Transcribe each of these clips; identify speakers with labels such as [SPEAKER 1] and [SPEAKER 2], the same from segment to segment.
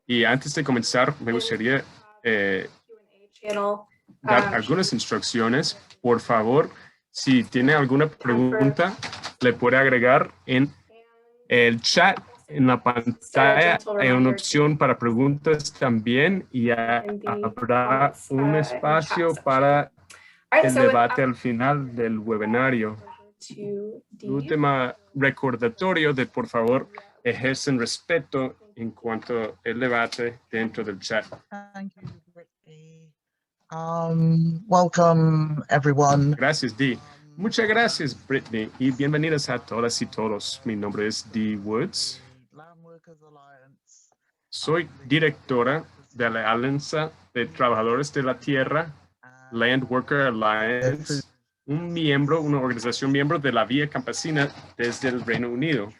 [SPEAKER 1] Y antes de comenzar, me gustaría dar algunas instrucciones. Por favor, si tiene alguna pregunta, le puede agregar en el chat. En la pantalla hay una opción para preguntas también y habrá un espacio para el debate al final del webinario. Último recordatorio de, por favor, ejercen respeto en cuanto al debate dentro del chat.
[SPEAKER 2] Thank you, Brittany. Welcome, everyone.
[SPEAKER 1] Gracias, Dee. Muchas gracias, Brittany, y bienvenidos a todas y todos. Mi nombre es Dee Woods. Soy directora de la Alianza de Trabajadores de la Tierra, Land Worker Alliance, una organización miembro de la Vía Campesina desde el Reino Unido.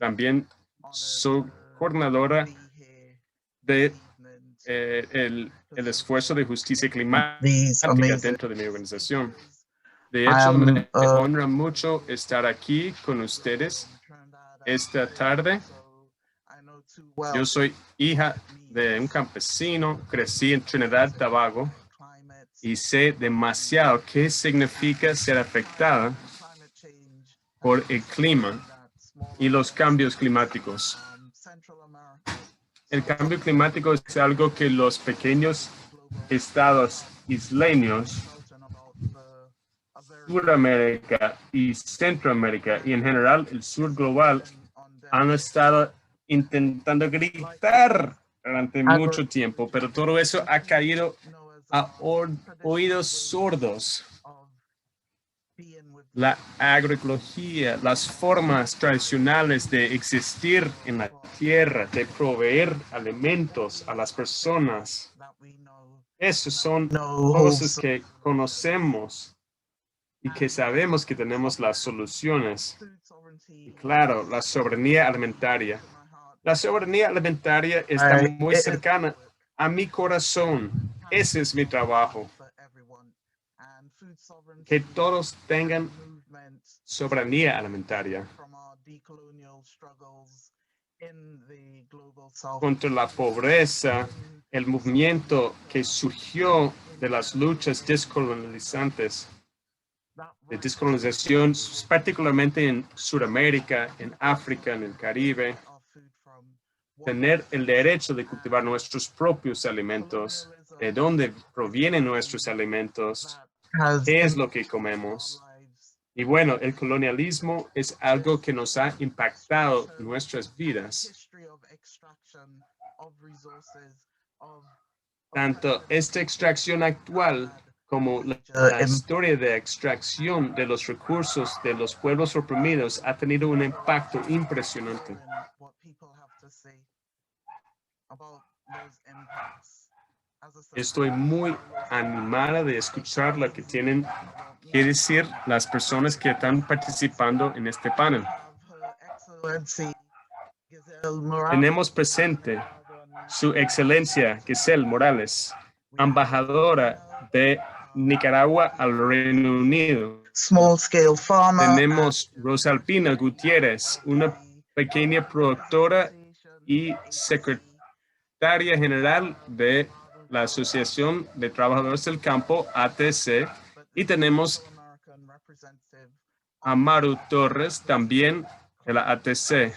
[SPEAKER 1] También soy coordinadora de el esfuerzo de justicia climática dentro de mi organización. De hecho, me honra mucho estar aquí con ustedes esta tarde. Yo soy hija de un campesino, crecí en Trinidad y Tobago y sé demasiado qué significa ser afectada por el clima y los cambios climáticos. El cambio climático es algo que los pequeños estados isleños, Suramérica y Centroamérica y en general el sur global han estado intentando gritar durante mucho tiempo, pero todo eso ha caído a oídos sordos. La agroecología, las formas tradicionales de existir en la tierra, de proveer alimentos a las personas, esas son cosas que conocemos y que sabemos que tenemos las soluciones. Y claro, la soberanía alimentaria. La soberanía alimentaria está muy cercana a mi corazón. Ese es mi trabajo. Que todos tengan soberanía alimentaria. Contra la pobreza, el movimiento que surgió de las luchas descolonizantes, de descolonización, particularmente en Sudamérica, en África, en el Caribe. Tener el derecho de cultivar nuestros propios alimentos, de dónde provienen nuestros alimentos, qué es lo que comemos. Y bueno, el colonialismo es algo que nos ha impactado en nuestras vidas. Tanto esta extracción actual como la historia de extracción de los recursos de los pueblos oprimidos ha tenido un impacto impresionante. Estoy muy animada de escuchar lo que tienen que decir las personas que están participando en este panel. Tenemos presente Su Excelencia Giselle Morales, embajadora de Nicaragua al Reino Unido. Tenemos Rosalpina Gutiérrez, una pequeña productora y secretaria general de la Asociación de Trabajadores del Campo, ATC, y tenemos a Maru Torres, también de la ATC,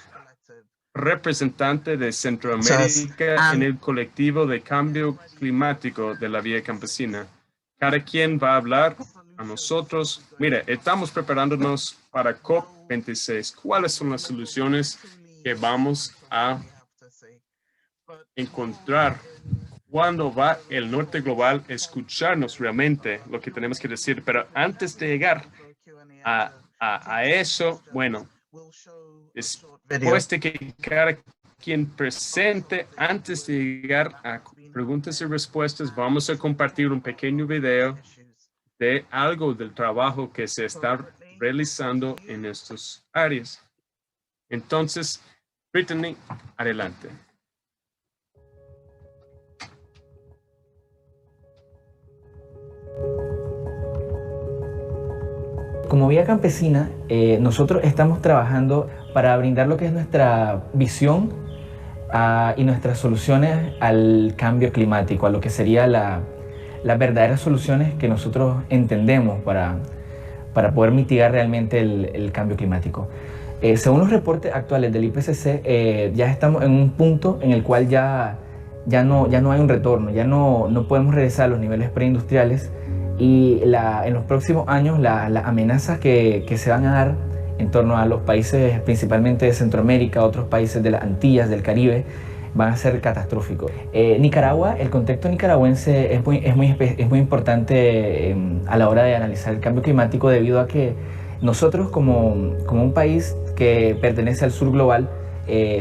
[SPEAKER 1] representante de Centroamérica en el colectivo de cambio climático de la Vía Campesina. Cada quien va a hablar a nosotros. Mire, estamos preparándonos para COP26. ¿Cuáles son las soluciones que vamos a encontrar? ¿Cuándo va el norte global a escucharnos realmente lo que tenemos que decir? Pero antes de llegar a eso, bueno, después de que cada quien presente, antes de llegar a preguntas y respuestas, vamos a compartir un pequeño video de algo del trabajo que se está realizando en estas áreas. Entonces, Brittany, adelante.
[SPEAKER 3] Como Vía Campesina, nosotros estamos trabajando para brindar lo que es nuestra visión y nuestras soluciones al cambio climático, a lo que sería las verdaderas soluciones que nosotros entendemos para poder mitigar realmente el cambio climático. Según los reportes actuales del IPCC, ya estamos en un punto en el cual ya no hay un retorno, ya no podemos regresar a los niveles preindustriales, y en los próximos años las amenazas que se van a dar en torno a los países principalmente de Centroamérica, otros países de las Antillas, del Caribe, van a ser catastróficos. Nicaragua, el contexto nicaragüense es muy importante a la hora de analizar el cambio climático, debido a que nosotros como un país que pertenece al sur global,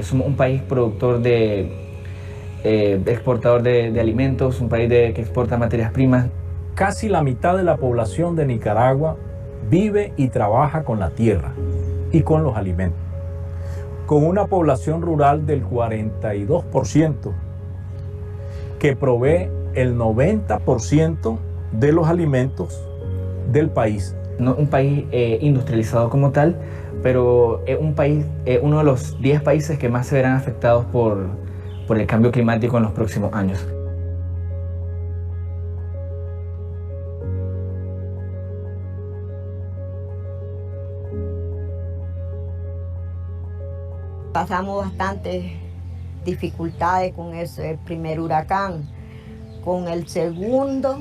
[SPEAKER 3] somos un país productor exportador de alimentos, un país que exporta materias primas.
[SPEAKER 4] Casi la mitad de la población de Nicaragua vive y trabaja con la tierra y con los alimentos, con una población rural del 42% que provee el 90% de los alimentos del país.
[SPEAKER 3] No un país industrializado como tal, pero es un país, uno de los 10 países que más se verán afectados por el cambio climático en los próximos años.
[SPEAKER 5] Pasamos bastantes dificultades con ese primer huracán. Con el segundo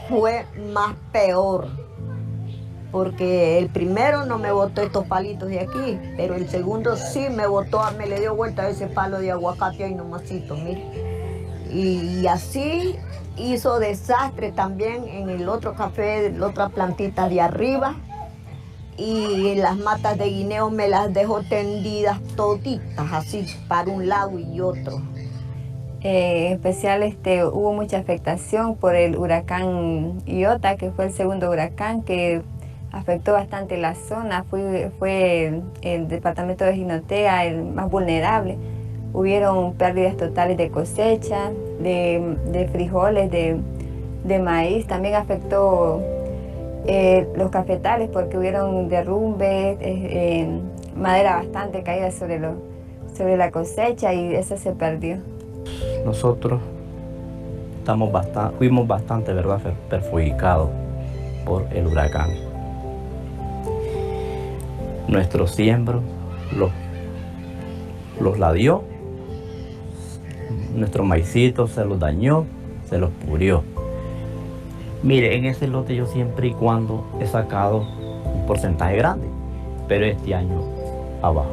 [SPEAKER 5] fue más peor, porque el primero no me botó estos palitos de aquí, pero el segundo sí me botó, me le dio vuelta ese palo de aguacate ahí nomasito, mire. Y así hizo desastre también en el otro café, la otra plantita de arriba. Y las matas de guineo me las dejó tendidas toditas, así, para un lado y otro.
[SPEAKER 6] En especial hubo mucha afectación por el huracán Iota, que fue el segundo huracán que afectó bastante la zona. Fue el departamento de Jinotea el más vulnerable. Hubieron pérdidas totales de cosecha, de frijoles, de maíz. También afectó los cafetales, porque hubieron derrumbes, madera bastante caída sobre la cosecha, y esa se perdió.
[SPEAKER 7] Nosotros fuimos bastante, ¿verdad?, perjudicados por el huracán. Nuestros siembros los ladió, nuestros maicitos se los dañó, se los pudrió. Mire, en ese lote yo siempre y cuando he sacado un porcentaje grande, pero este año abajo.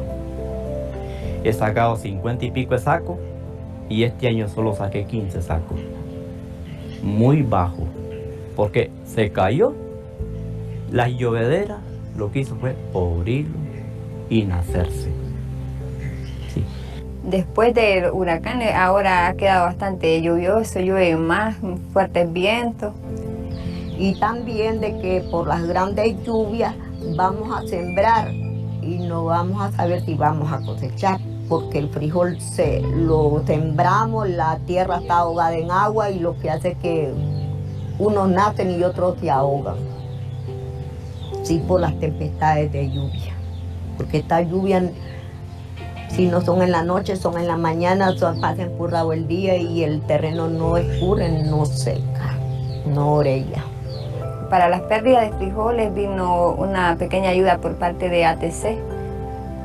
[SPEAKER 7] He sacado 50 y pico de sacos, y este año solo saqué 15 sacos. Muy bajo, porque se cayó. La llovedera lo que hizo fue pudrirlo y nacerse. Sí.
[SPEAKER 6] Después del huracán ahora ha quedado bastante lluvioso, llueve más, fuertes vientos.
[SPEAKER 5] Y también de que por las grandes lluvias vamos a sembrar y no vamos a saber si vamos a cosechar, porque el frijol lo sembramos, la tierra está ahogada en agua, y lo que hace es que unos nacen y otros se ahogan. Sí, por las tempestades de lluvia, porque estas lluvias, si no son en la noche, son en la mañana, pasan empurrado el día y el terreno no escurre, no seca, no orella.
[SPEAKER 6] Para las pérdidas de frijoles vino una pequeña ayuda por parte de ATC,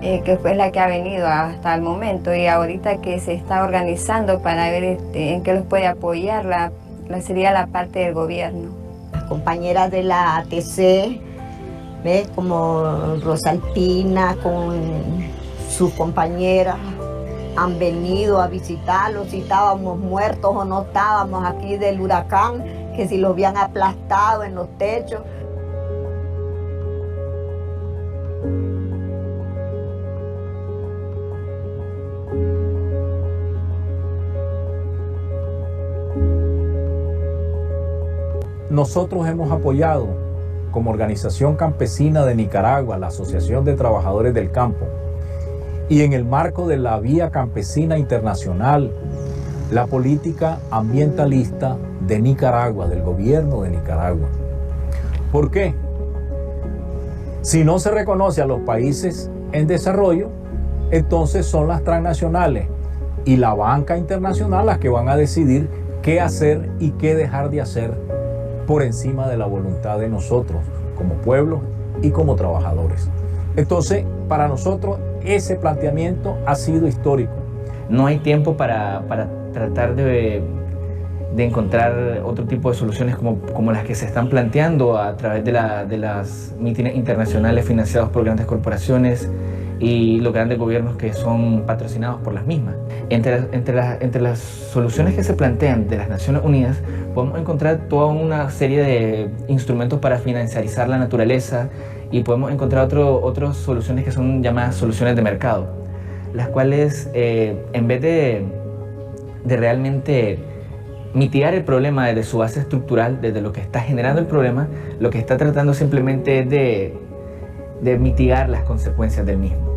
[SPEAKER 6] que fue la que ha venido hasta el momento, y ahorita que se está organizando para ver en qué los puede apoyar, sería la parte del gobierno.
[SPEAKER 5] Las compañeras de la ATC, ¿ves? Como Rosalpina con sus compañeras, han venido a visitarlos, si estábamos muertos o no estábamos aquí del huracán, que si los habían aplastado en los techos.
[SPEAKER 4] Nosotros hemos apoyado como Organización Campesina de Nicaragua, la Asociación de Trabajadores del Campo, y en el marco de la Vía Campesina Internacional, la política ambientalista de Nicaragua, del gobierno de Nicaragua. ¿Por qué? Si no se reconoce a los países en desarrollo, entonces son las transnacionales y la banca internacional las que van a decidir qué hacer y qué dejar de hacer por encima de la voluntad de nosotros como pueblo y como trabajadores. Entonces, para nosotros ese planteamiento ha sido histórico.
[SPEAKER 3] No hay tiempo para tratar de encontrar otro tipo de soluciones como las que se están planteando a través de las mítines internacionales financiados por grandes corporaciones y los grandes gobiernos que son patrocinados por las mismas. Entre las soluciones que se plantean de las Naciones Unidas, podemos encontrar toda una serie de instrumentos para financiarizar la naturaleza y podemos encontrar otras soluciones que son llamadas soluciones de mercado, las cuales en vez de realmente mitigar el problema desde su base estructural, desde lo que está generando el problema, lo que está tratando simplemente es de mitigar las consecuencias del mismo.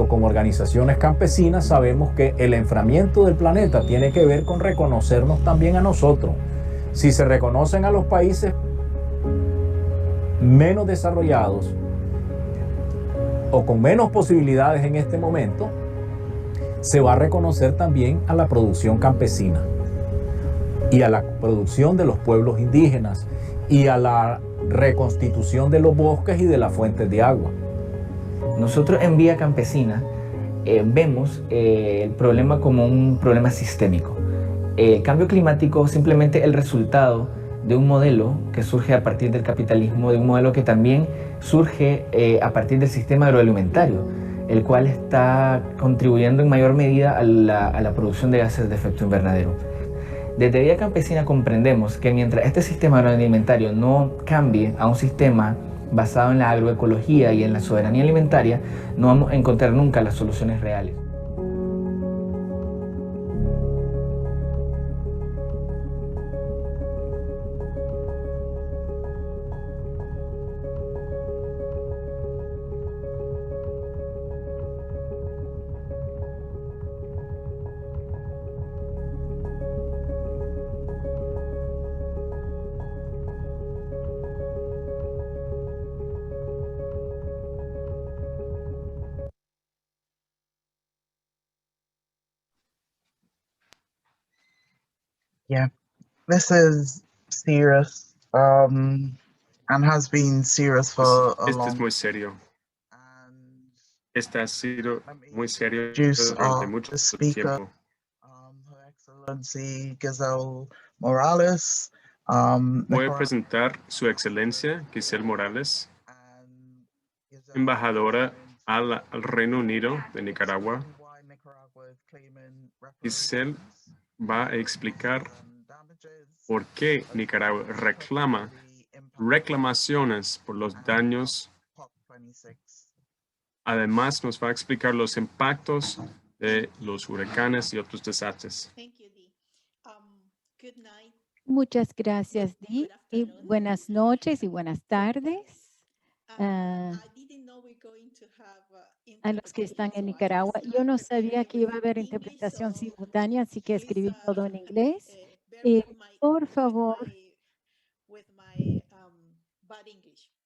[SPEAKER 4] Como organizaciones campesinas sabemos que el enfriamiento del planeta tiene que ver con reconocernos también a nosotros. Si se reconocen a los países menos desarrollados o con menos posibilidades en este momento, se va a reconocer también a la producción campesina y a la producción de los pueblos indígenas y a la reconstitución de los bosques y de las fuentes de agua.
[SPEAKER 3] Nosotros en Vía Campesina vemos el problema como un problema sistémico. El cambio climático es simplemente el resultado de un modelo que surge a partir del capitalismo, de un modelo que también surge a partir del sistema agroalimentario, el cual está contribuyendo en mayor medida a la producción de gases de efecto invernadero. Desde Vía Campesina comprendemos que mientras este sistema agroalimentario no cambie a un sistema basado en la agroecología y en la soberanía alimentaria, no vamos a encontrar nunca las soluciones reales.
[SPEAKER 2] Yeah, this is serious, and has been serious for a
[SPEAKER 1] Este es
[SPEAKER 2] long
[SPEAKER 1] muy serio.
[SPEAKER 2] and
[SPEAKER 1] Este ha sido muy serio
[SPEAKER 2] introduce
[SPEAKER 1] durante mucho
[SPEAKER 2] the speaker,
[SPEAKER 1] tiempo.
[SPEAKER 2] Her Excellency Giselle Morales.
[SPEAKER 1] Voy a presentar Su Excelencia Giselle Morales,
[SPEAKER 2] and Giselle
[SPEAKER 1] embajadora al Reino Unido de Nicaragua.
[SPEAKER 2] why Nicaragua is claiming
[SPEAKER 1] Giselle
[SPEAKER 2] reparations
[SPEAKER 1] va a explicar
[SPEAKER 2] and damages,
[SPEAKER 1] por qué Nicaragua reclama reclamaciones por los daños.
[SPEAKER 2] COP26.
[SPEAKER 1] Además, nos va a explicar los impactos de los huracanes y otros desastres.
[SPEAKER 8] Muchas gracias, Dee, y buenas noches y buenas tardes a los que están en Nicaragua. Yo no sabía que iba a haber interpretación simultánea, así que escribí todo en inglés. Por favor,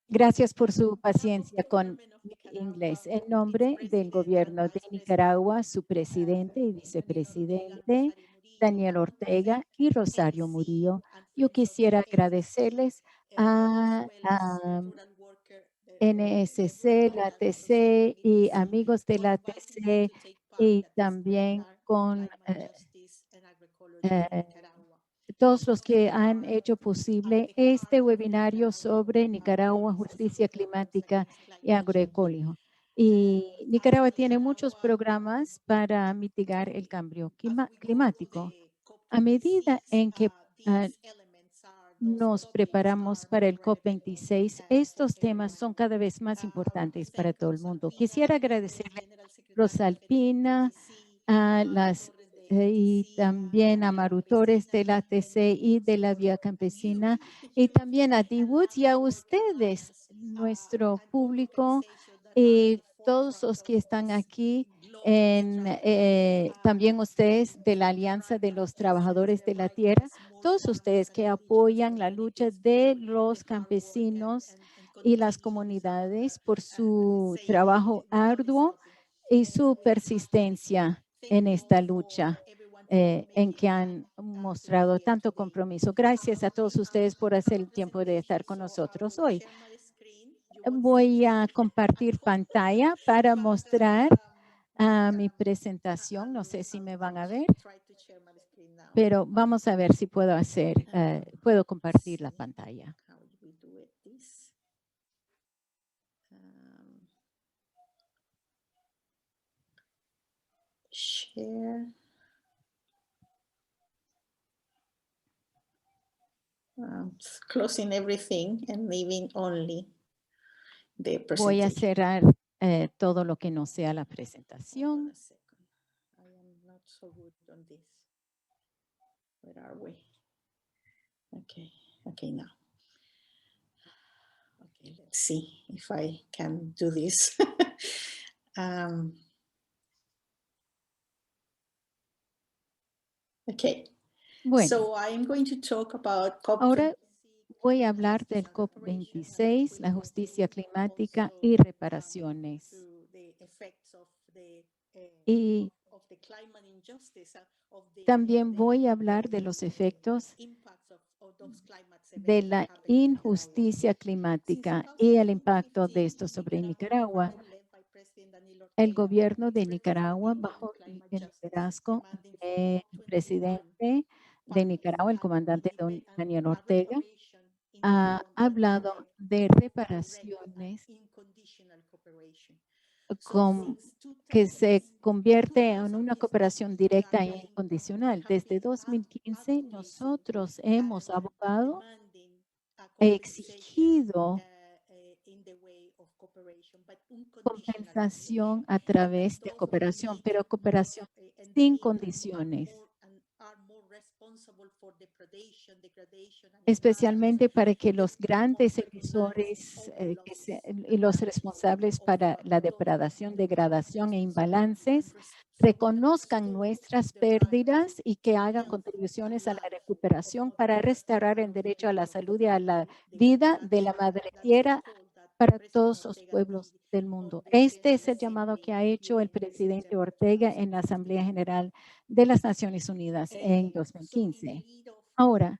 [SPEAKER 8] gracias por su paciencia con mi inglés. En nombre del gobierno de Nicaragua, su presidente y vicepresidente, Daniel Ortega y Rosario Murillo, yo quisiera agradecerles a NSC, la ATC y amigos de la ATC y también con todos los que han hecho posible este webinario sobre Nicaragua, justicia climática y agroecológico. Y Nicaragua tiene muchos programas para mitigar el cambio climático. A medida en que nos preparamos para el COP26, estos temas son cada vez más importantes para todo el mundo. Quisiera agradecerle a Rosalpina, a las y también a Maru Torres de la ATC y de la Vía Campesina, y también a Dee Woods y a ustedes, nuestro público, y todos los que están aquí, también ustedes de la Alianza de los Trabajadores de la Tierra, todos ustedes que apoyan la lucha de los campesinos y las comunidades por su trabajo arduo y su persistencia. en esta lucha en que han mostrado tanto compromiso. Gracias a todos ustedes por hacer el tiempo de estar con nosotros hoy. Voy a compartir pantalla para mostrar mi presentación. No sé si me van a ver, pero vamos a ver si puedo puedo compartir la pantalla.
[SPEAKER 9] Share. Closing everything and leaving only the
[SPEAKER 8] Voy a
[SPEAKER 9] presentation.
[SPEAKER 8] cerrar todo lo que no sea la presentación.
[SPEAKER 9] I am not so good on this. Where are we? Okay, now. Okay, let's see if I can do this. Okay.
[SPEAKER 8] Bueno,
[SPEAKER 9] So I'm going to talk about
[SPEAKER 8] ahora voy a hablar del COP26, la justicia climática y reparaciones. Y también voy a hablar de los efectos de la injusticia climática y el impacto de esto sobre Nicaragua. El gobierno de Nicaragua, bajo el liderazgo del presidente de Nicaragua, el comandante don Daniel Ortega, ha hablado de reparaciones que se convierte en una cooperación directa e incondicional. Desde 2015, nosotros hemos abogado e exigido compensación a través de cooperación, pero cooperación sin condiciones, especialmente para que los grandes emisores y los responsables para la depredación, degradación e imbalances reconozcan nuestras pérdidas y que hagan contribuciones a la recuperación para restaurar el derecho a la salud y a la vida de la madre tierra para todos los pueblos del mundo. Este es el llamado que ha hecho el presidente Ortega en la Asamblea General de las Naciones Unidas en 2015. Ahora,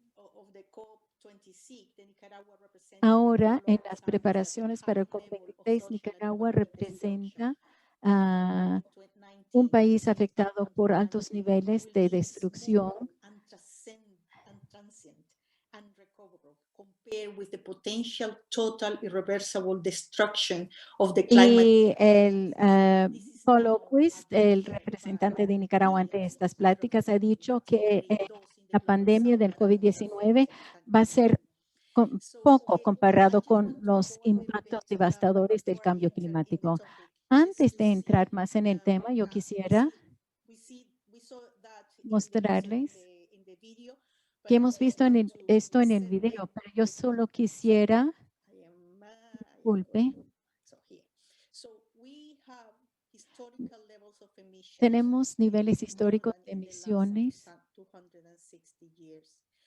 [SPEAKER 8] en las preparaciones para el COP26, Nicaragua representa un país afectado por altos niveles de destrucción y el Paul Oquist, el representante de Nicaragua ante estas pláticas, ha dicho que la pandemia del COVID-19 va a ser poco comparado con los impactos devastadores del cambio climático. Antes de entrar más en el tema, yo quisiera mostrarles que hemos visto esto en el video, pero yo solo quisiera, disculpe, tenemos niveles históricos de emisiones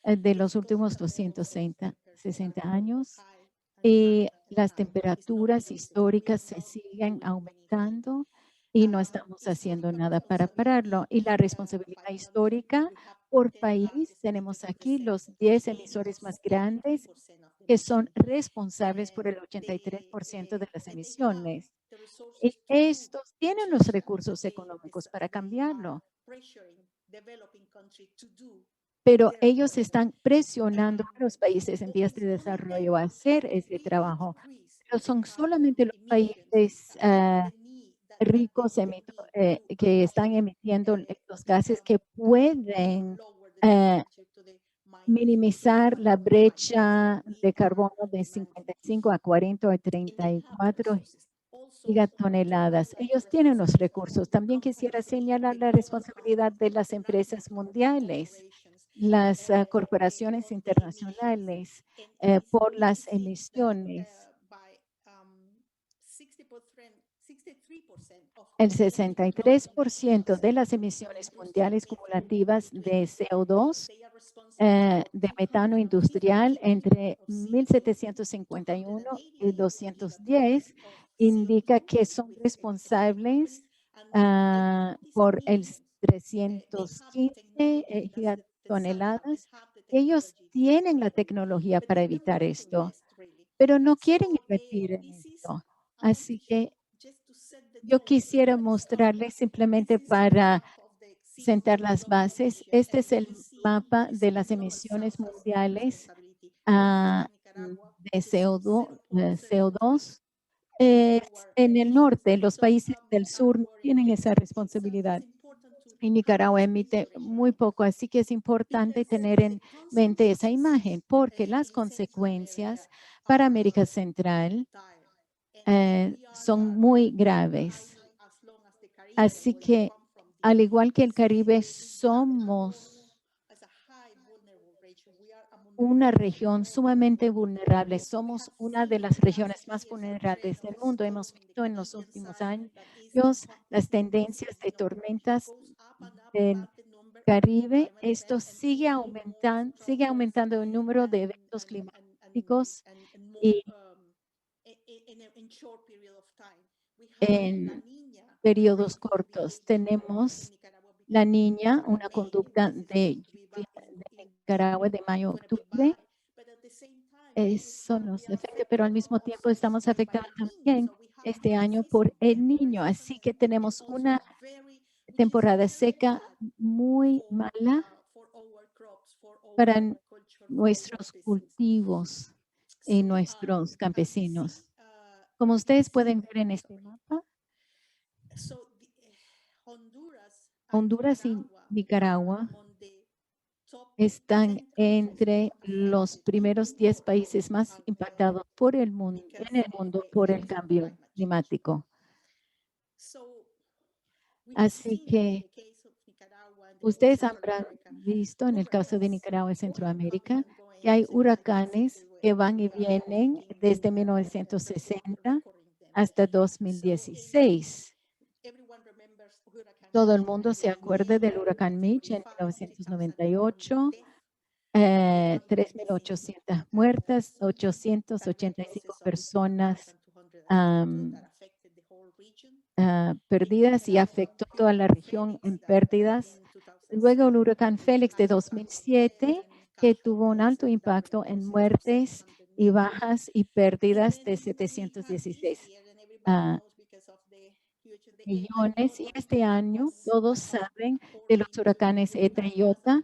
[SPEAKER 8] de los últimos 260 años y las temperaturas históricas se siguen aumentando y no estamos haciendo nada para pararlo. Y la responsabilidad histórica por país, tenemos aquí los 10 emisores más grandes que son responsables por el 83% de las emisiones. Y estos tienen los recursos económicos para cambiarlo. Pero ellos están presionando a los países en vías de desarrollo a hacer ese trabajo. Pero son solamente los países ricos que están emitiendo estos gases que pueden minimizar la brecha de carbono de 55 a 40 o 34 gigatoneladas. Ellos tienen los recursos. También quisiera señalar la responsabilidad de las empresas mundiales, las corporaciones internacionales por las emisiones. El 63% de las emisiones mundiales cumulativas de CO2 de metano industrial entre 1751 y 210 indica que son responsables por el 315 gigatoneladas. Ellos tienen la tecnología para evitar esto, pero no quieren invertir en esto. Así que yo quisiera mostrarles simplemente para sentar las bases. Este es el mapa de las emisiones mundiales de CO2. En el norte, los países del sur no tienen esa responsabilidad. Y Nicaragua emite muy poco, así que es importante tener en mente esa imagen, porque las consecuencias para América Central son muy graves. Así que, al igual que el Caribe, somos una región sumamente vulnerable. Somos una de las regiones más vulnerables del mundo. Hemos visto en los últimos años las tendencias de tormentas del Caribe. Esto sigue aumentando el número de eventos climáticos y en periodos cortos. Tenemos la Niña, una conducta de Nicaragua de mayo a octubre. Eso nos afecta, pero al mismo tiempo estamos afectados también este año por el Niño. Así que tenemos una temporada seca muy mala para nuestros cultivos y nuestros campesinos. Como ustedes pueden ver en este mapa, Honduras y Nicaragua están entre los primeros 10 países más impactados por el mundo, en el mundo por el cambio climático. Así que ustedes habrán visto en el caso de Nicaragua y Centroamérica que hay huracanes que van y vienen desde 1960 hasta 2016. Todo el mundo se acuerda del huracán Mitch en 1998, 3.800 muertas, 885 personas perdidas y afectó toda la región en pérdidas. Luego el huracán Félix de 2007, que tuvo un alto impacto en muertes y bajas y pérdidas de 716 millones. Y este año todos saben de los huracanes Eta y Iota,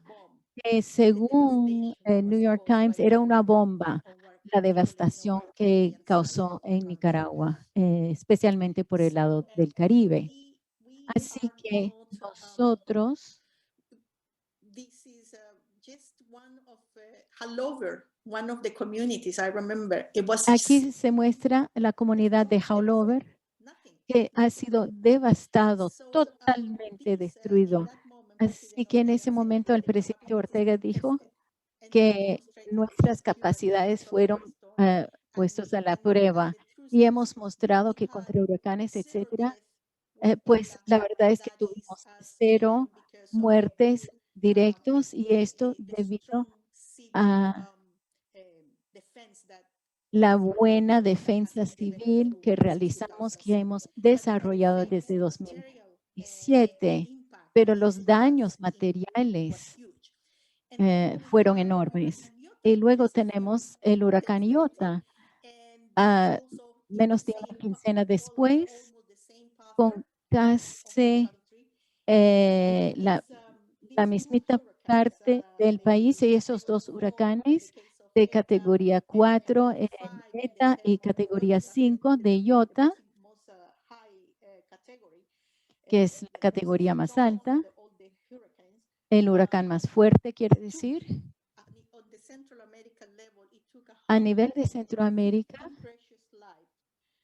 [SPEAKER 8] que según el New York Times era una bomba la devastación que causó en Nicaragua, especialmente por el lado del Caribe. Así que nosotros aquí se muestra la comunidad de Haulover, que ha sido devastado, totalmente destruido. Así que en ese momento el presidente Ortega dijo que nuestras capacidades fueron puestas a la prueba y hemos mostrado que contra huracanes, etcétera, pues la verdad es que tuvimos 0 muertes directos y esto debido a la buena defensa civil que realizamos, que hemos desarrollado desde 2017, pero los daños materiales fueron enormes. Y luego tenemos el huracán Iota, menos de una quincena después, con casi la mismita parte del país y esos 2 huracanes de categoría 4 en Eta y categoría 5 de Iota, que es la categoría más alta, el huracán más fuerte, quiere decir. A nivel de Centroamérica,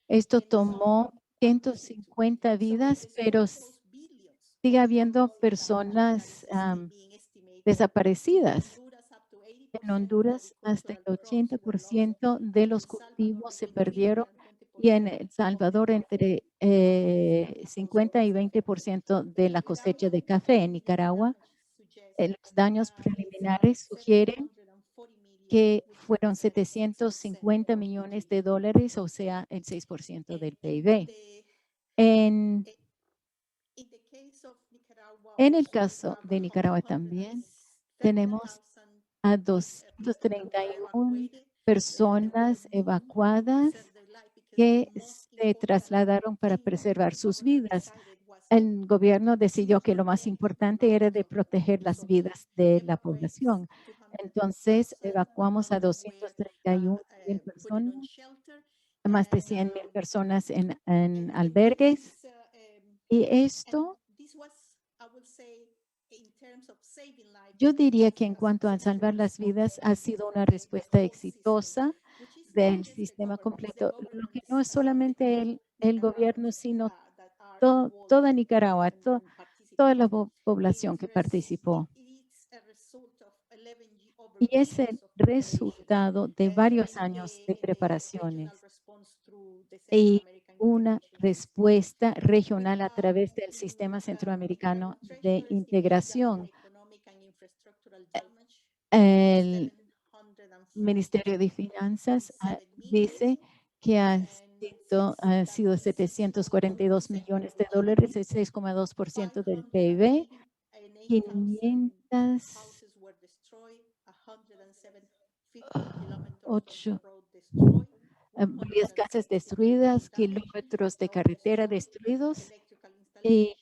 [SPEAKER 8] esto tomó 150 vidas, pero sigue habiendo personas desaparecidas. En Honduras, hasta el 80% de los cultivos se perdieron y en El Salvador entre 50 y 20% de la cosecha de café. En Nicaragua, los daños preliminares sugieren que fueron 750 millones de dólares, o sea, el 6% del PIB. En En el caso de Nicaragua también tenemos a 231 personas evacuadas que se trasladaron para preservar sus vidas. El gobierno decidió que lo más importante era de proteger las vidas de la población. Entonces, evacuamos a 231,000 personas, más de 100,000 personas en albergues. Y esto, yo diría que en cuanto a salvar las vidas, ha sido una respuesta exitosa del sistema completo, lo que no es solamente el gobierno, sino toda Nicaragua, toda la población que participó. Y es el resultado de varios años de preparaciones y una respuesta regional a través del sistema centroamericano de integración. El Ministerio de Finanzas dice que han sido 742 millones de dólares, el 6,2% del PIB, 508 varias casas destruidas, kilómetros de carretera destruidos y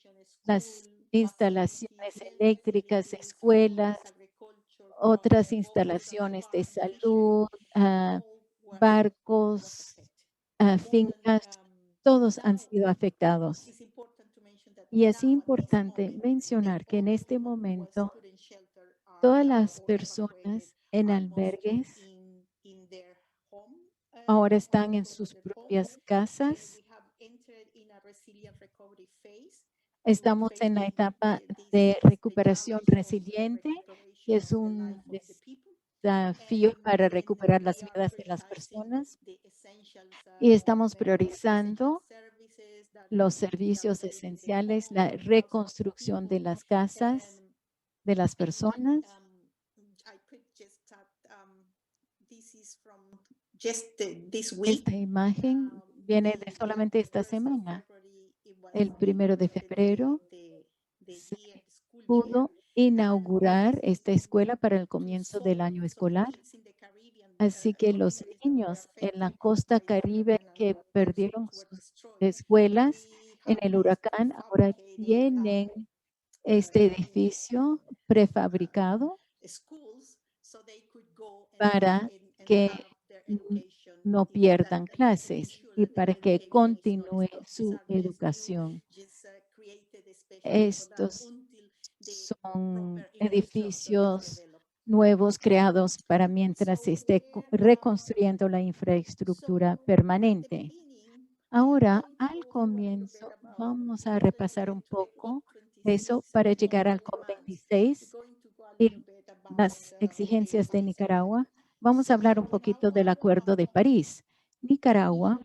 [SPEAKER 8] las instalaciones eléctricas, escuelas, otras instalaciones de salud, barcos, fincas, todos han sido afectados. Y es importante mencionar que en este momento todas las personas en albergues ahora están en sus propias casas. Estamos en la etapa de recuperación resiliente, que es un desafío para recuperar las vidas de las personas. Y estamos priorizando los servicios esenciales, la reconstrucción de las casas de las personas. Esta imagen viene de solamente esta semana. El 1 de febrero se pudo inaugurar esta escuela para el comienzo del año escolar. Así que los niños en la costa caribe que perdieron sus escuelas en el huracán ahora tienen este edificio prefabricado para que no pierdan clases y para que continúe su educación. Estos son edificios nuevos creados para mientras se esté reconstruyendo la infraestructura permanente. Ahora, al comienzo, vamos a repasar un poco eso para llegar al COP26 y las exigencias de Nicaragua. Vamos a hablar un poquito del Acuerdo de París. Nicaragua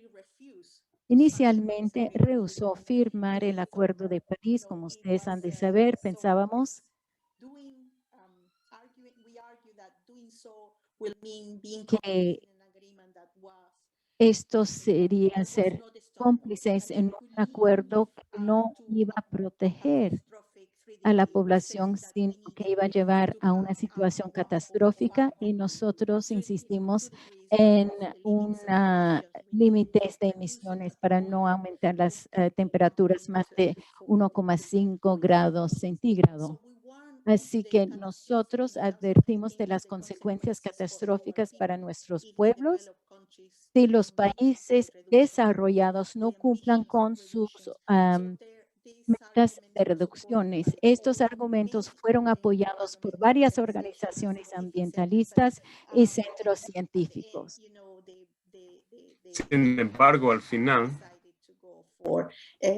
[SPEAKER 8] inicialmente rehusó firmar el Acuerdo de París. Como ustedes han de saber, pensábamos que esto sería ser cómplices en un acuerdo que no iba a proteger a la población, sino que iba a llevar a una situación catastrófica, y nosotros insistimos en límites de emisiones para no aumentar las temperaturas más de 1,5 grados centígrados. Así que nosotros advertimos de las consecuencias catastróficas para nuestros pueblos si los países desarrollados no cumplan con sus metas de reducciones. Estos argumentos fueron apoyados por varias organizaciones ambientalistas y centros científicos.
[SPEAKER 1] Sin embargo, al final,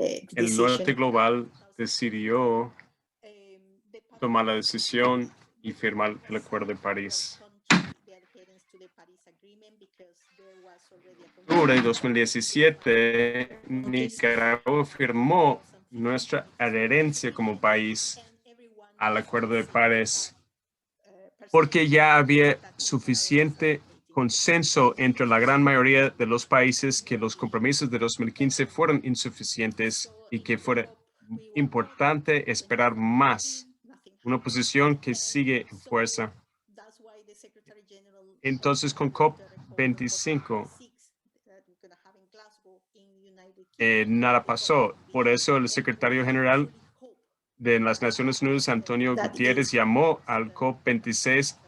[SPEAKER 1] el norte global decidió tomar la decisión y firmar el Acuerdo de París. En octubre de 2017, Nicaragua firmó nuestra adherencia como país al Acuerdo de París porque ya había suficiente consenso entre la gran mayoría de los países que los compromisos de 2015 fueron insuficientes y que fuera importante esperar más, una posición que sigue en fuerza. Entonces, con COP25, nada pasó. Por eso el secretario general de las Naciones Unidas, Antonio Guterres, llamó al COP26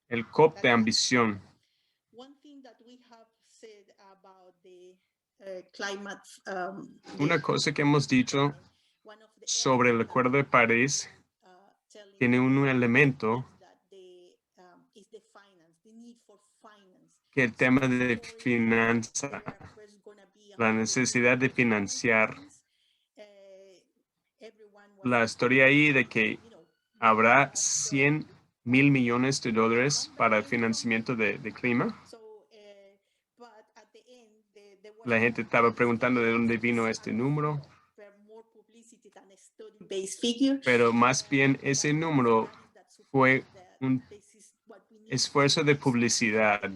[SPEAKER 1] el COP de ambición. Una cosa que hemos dicho sobre el Acuerdo de París tiene un elemento que el tema de finanza, la necesidad de financiar. La historia ahí de que habrá 100 mil millones de dólares para el financiamiento de clima. La gente estaba preguntando de dónde vino este número. Pero más bien ese número fue un esfuerzo de publicidad.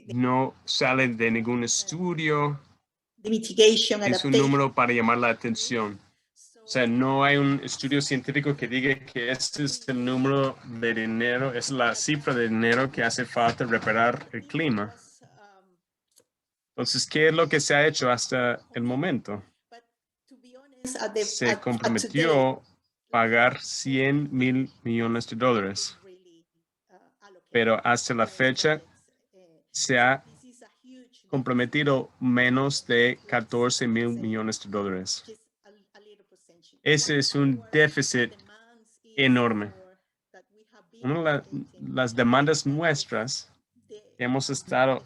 [SPEAKER 1] No sale de ningún estudio. Es un número para llamar la atención. O sea, no hay un estudio científico que diga que este es el número de dinero, es la cifra de dinero que hace falta reparar el clima. Entonces, ¿qué es lo que se ha hecho hasta el momento? Se comprometió pagar 100 mil millones de dólares. Pero hasta la fecha se ha comprometido menos de 14 mil millones de dólares. Ese es un déficit enorme. Una de las demandas nuestras que hemos estado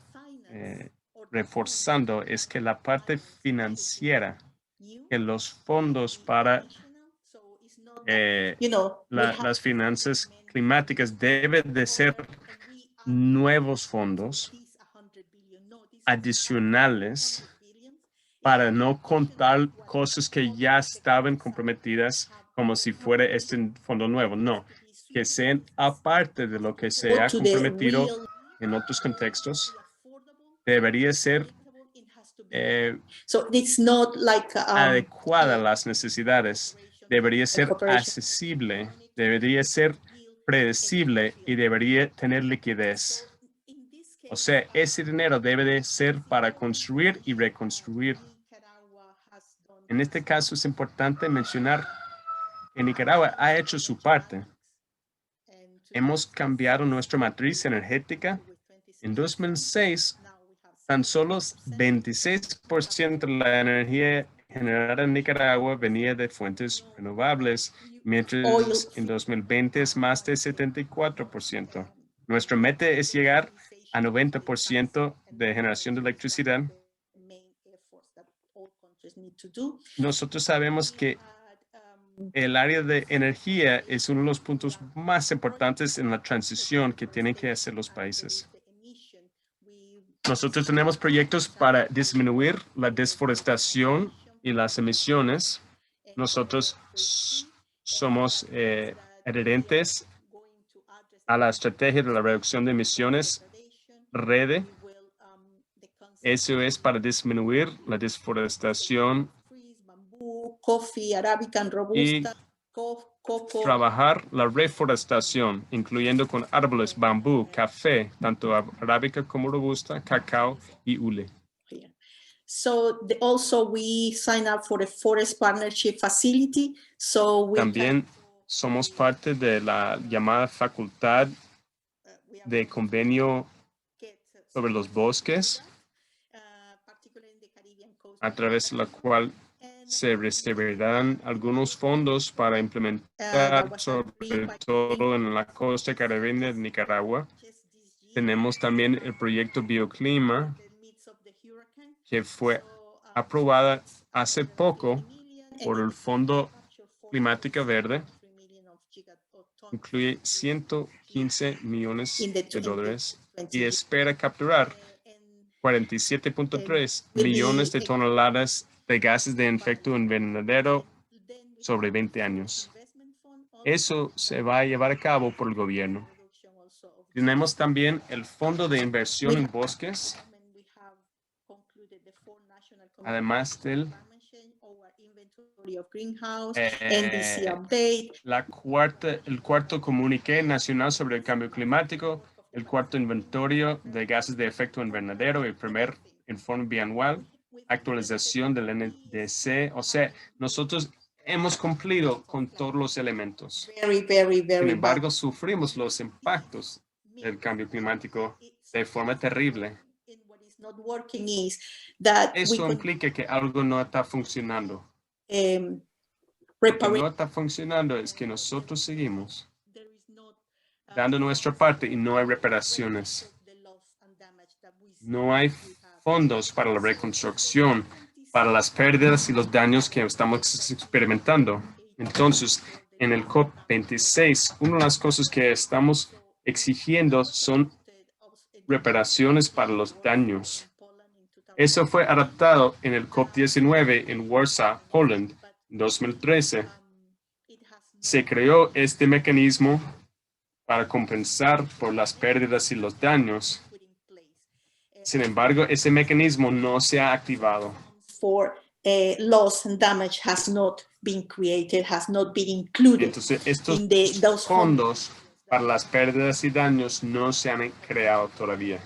[SPEAKER 1] reforzando es que la parte financiera, que los fondos para las finanzas climáticas deben de ser nuevos fondos adicionales para no contar cosas que ya estaban comprometidas como si fuera este fondo nuevo. No, que sean aparte de lo que se ha comprometido en otros contextos. Debería ser adecuada a las necesidades. Debería ser accesible, debería ser predecible y debería tener liquidez. O sea, ese dinero debe de ser para construir y reconstruir. En este caso es importante mencionar que Nicaragua ha hecho su parte. Hemos cambiado nuestra matriz energética. En 2006, tan solo 26% de la energía generada en Nicaragua venía de fuentes renovables, mientras en 2020 es más de 74%. Nuestra meta es llegar a 90% de generación de electricidad. Nosotros sabemos que el área de energía es uno de los puntos más importantes en la transición que tienen que hacer los países. Nosotros tenemos proyectos para disminuir la deforestación y las emisiones. Nosotros somos adherentes a la estrategia de la reducción de emisiones REDE. Eso es para disminuir la deforestación y trabajar la reforestación, incluyendo con árboles, bambú, café, tanto arábica como robusta, cacao y hule. También somos parte de la llamada facultad de convenio sobre los bosques, a través de la cual se reservarán algunos fondos para implementar, sobre todo en la costa caribeña de Nicaragua. Tenemos también el proyecto Bioclima, que fue aprobada hace poco por el Fondo Climática Verde. Incluye 115 millones de dólares y espera capturar 47.3 millones de toneladas de gases de efecto invernadero sobre 20 años. Eso se va a llevar a cabo por el gobierno. Tenemos también el Fondo de Inversión en Bosques, además del
[SPEAKER 9] of greenhouse, NDC update.
[SPEAKER 1] El cuarto comuniqué nacional sobre el cambio climático, el cuarto inventario de gases de efecto invernadero y el primer informe bianual, actualización del NDC. O sea, nosotros hemos cumplido con todos los elementos. Sin embargo, sufrimos los impactos del cambio climático de forma terrible. Eso implica que algo no está funcionando. Lo que no está funcionando es que nosotros seguimos dando nuestra parte y no hay reparaciones. No hay fondos para la reconstrucción, para las pérdidas y los daños que estamos experimentando. Entonces, en el COP26, una de las cosas que estamos exigiendo son reparaciones para los daños. Eso fue adaptado en el COP19 en Warsaw, Poland, en 2013. Se creó este mecanismo para compensar por las pérdidas y los daños. Sin embargo, ese mecanismo no se ha activado.
[SPEAKER 9] Loss and damage has not been created, has not been included.
[SPEAKER 1] Entonces, estos fondos para las pérdidas y daños no se han creado todavía.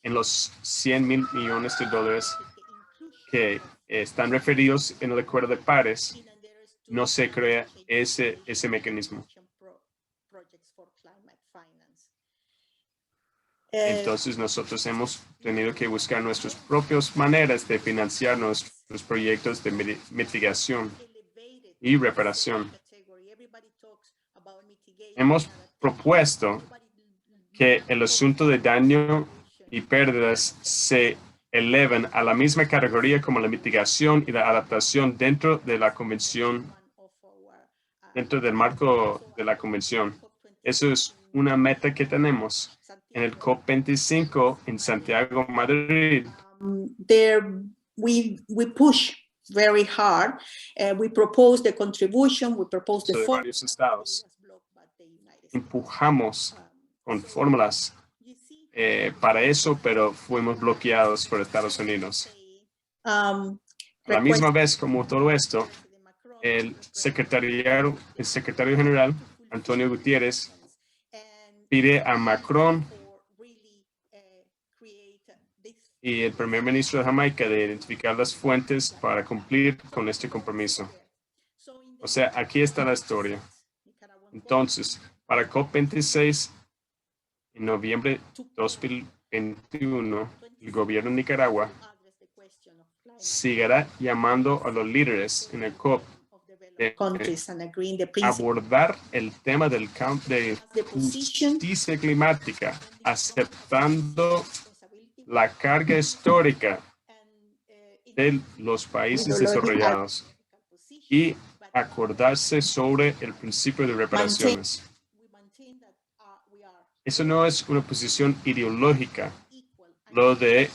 [SPEAKER 1] En los 100,000 millones de dólares que están referidos en el Acuerdo de París, no se crea ese mecanismo. Entonces nosotros hemos tenido que buscar nuestras propias maneras de financiar nuestros proyectos de mitigación y reparación. Hemos propuesto que el asunto de daño y pérdidas se eleven a la misma categoría como la mitigación y la adaptación dentro de la convención, dentro del marco de la convención. Eso es una meta que tenemos. En el COP25 en Santiago, Madrid.
[SPEAKER 9] We push very hard. We propose the contribution. We propose the
[SPEAKER 1] varios estados. Empujamos con fórmulas para eso, pero fuimos bloqueados por Estados Unidos. A la misma vez, como todo esto, el secretario general, Antonio Guterres, pide a Macron y el primer ministro de Jamaica de identificar las fuentes para cumplir con este compromiso. O sea, aquí está la historia. Entonces, para COP26, en noviembre de 2021, el gobierno de Nicaragua seguirá llamando a los líderes en el COP de abordar el tema de justicia climática, aceptando la carga histórica de los países desarrollados y acordarse sobre el principio de reparaciones. Eso no es una posición ideológica, lo de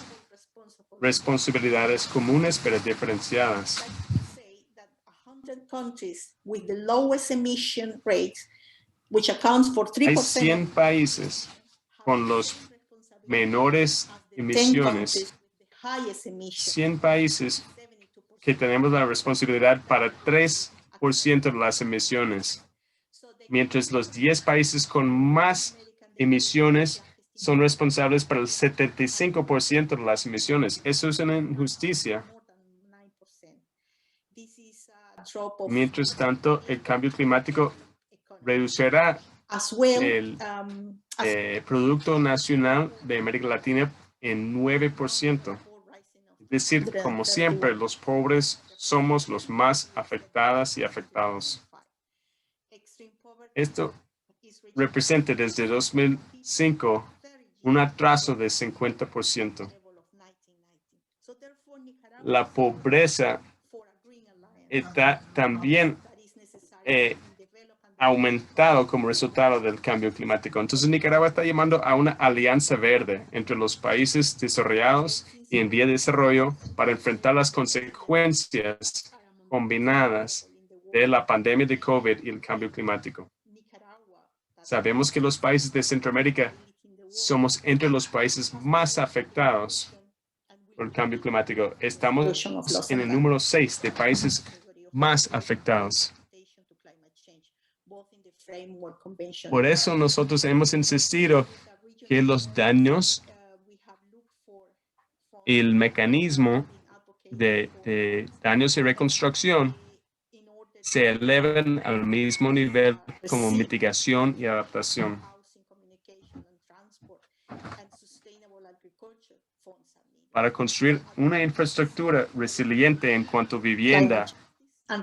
[SPEAKER 1] responsabilidades comunes pero diferenciadas. Hay 100 países con los menores emisiones, 100 países que tenemos la responsabilidad para 3% de las emisiones, mientras los 10 países con más emisiones son responsables para el 75% de las emisiones. Eso es una injusticia. Mientras tanto, el cambio climático reducirá el Producto Nacional de América Latina en 9%. Es decir, como siempre, los pobres somos los más afectadas y afectados. Esto representa desde 2005 un atraso de 50%. La pobreza está también aumentado como resultado del cambio climático. Entonces, Nicaragua está llamando a una alianza verde entre los países desarrollados y en vía de desarrollo para enfrentar las consecuencias combinadas de la pandemia de COVID y el cambio climático. Sabemos que los países de Centroamérica somos entre los países más afectados por el cambio climático. Estamos en el número 6 de países más afectados. Por eso nosotros hemos insistido que los daños, el mecanismo de daños y reconstrucción se eleven al mismo nivel como mitigación y adaptación. Para construir una infraestructura resiliente en cuanto a vivienda,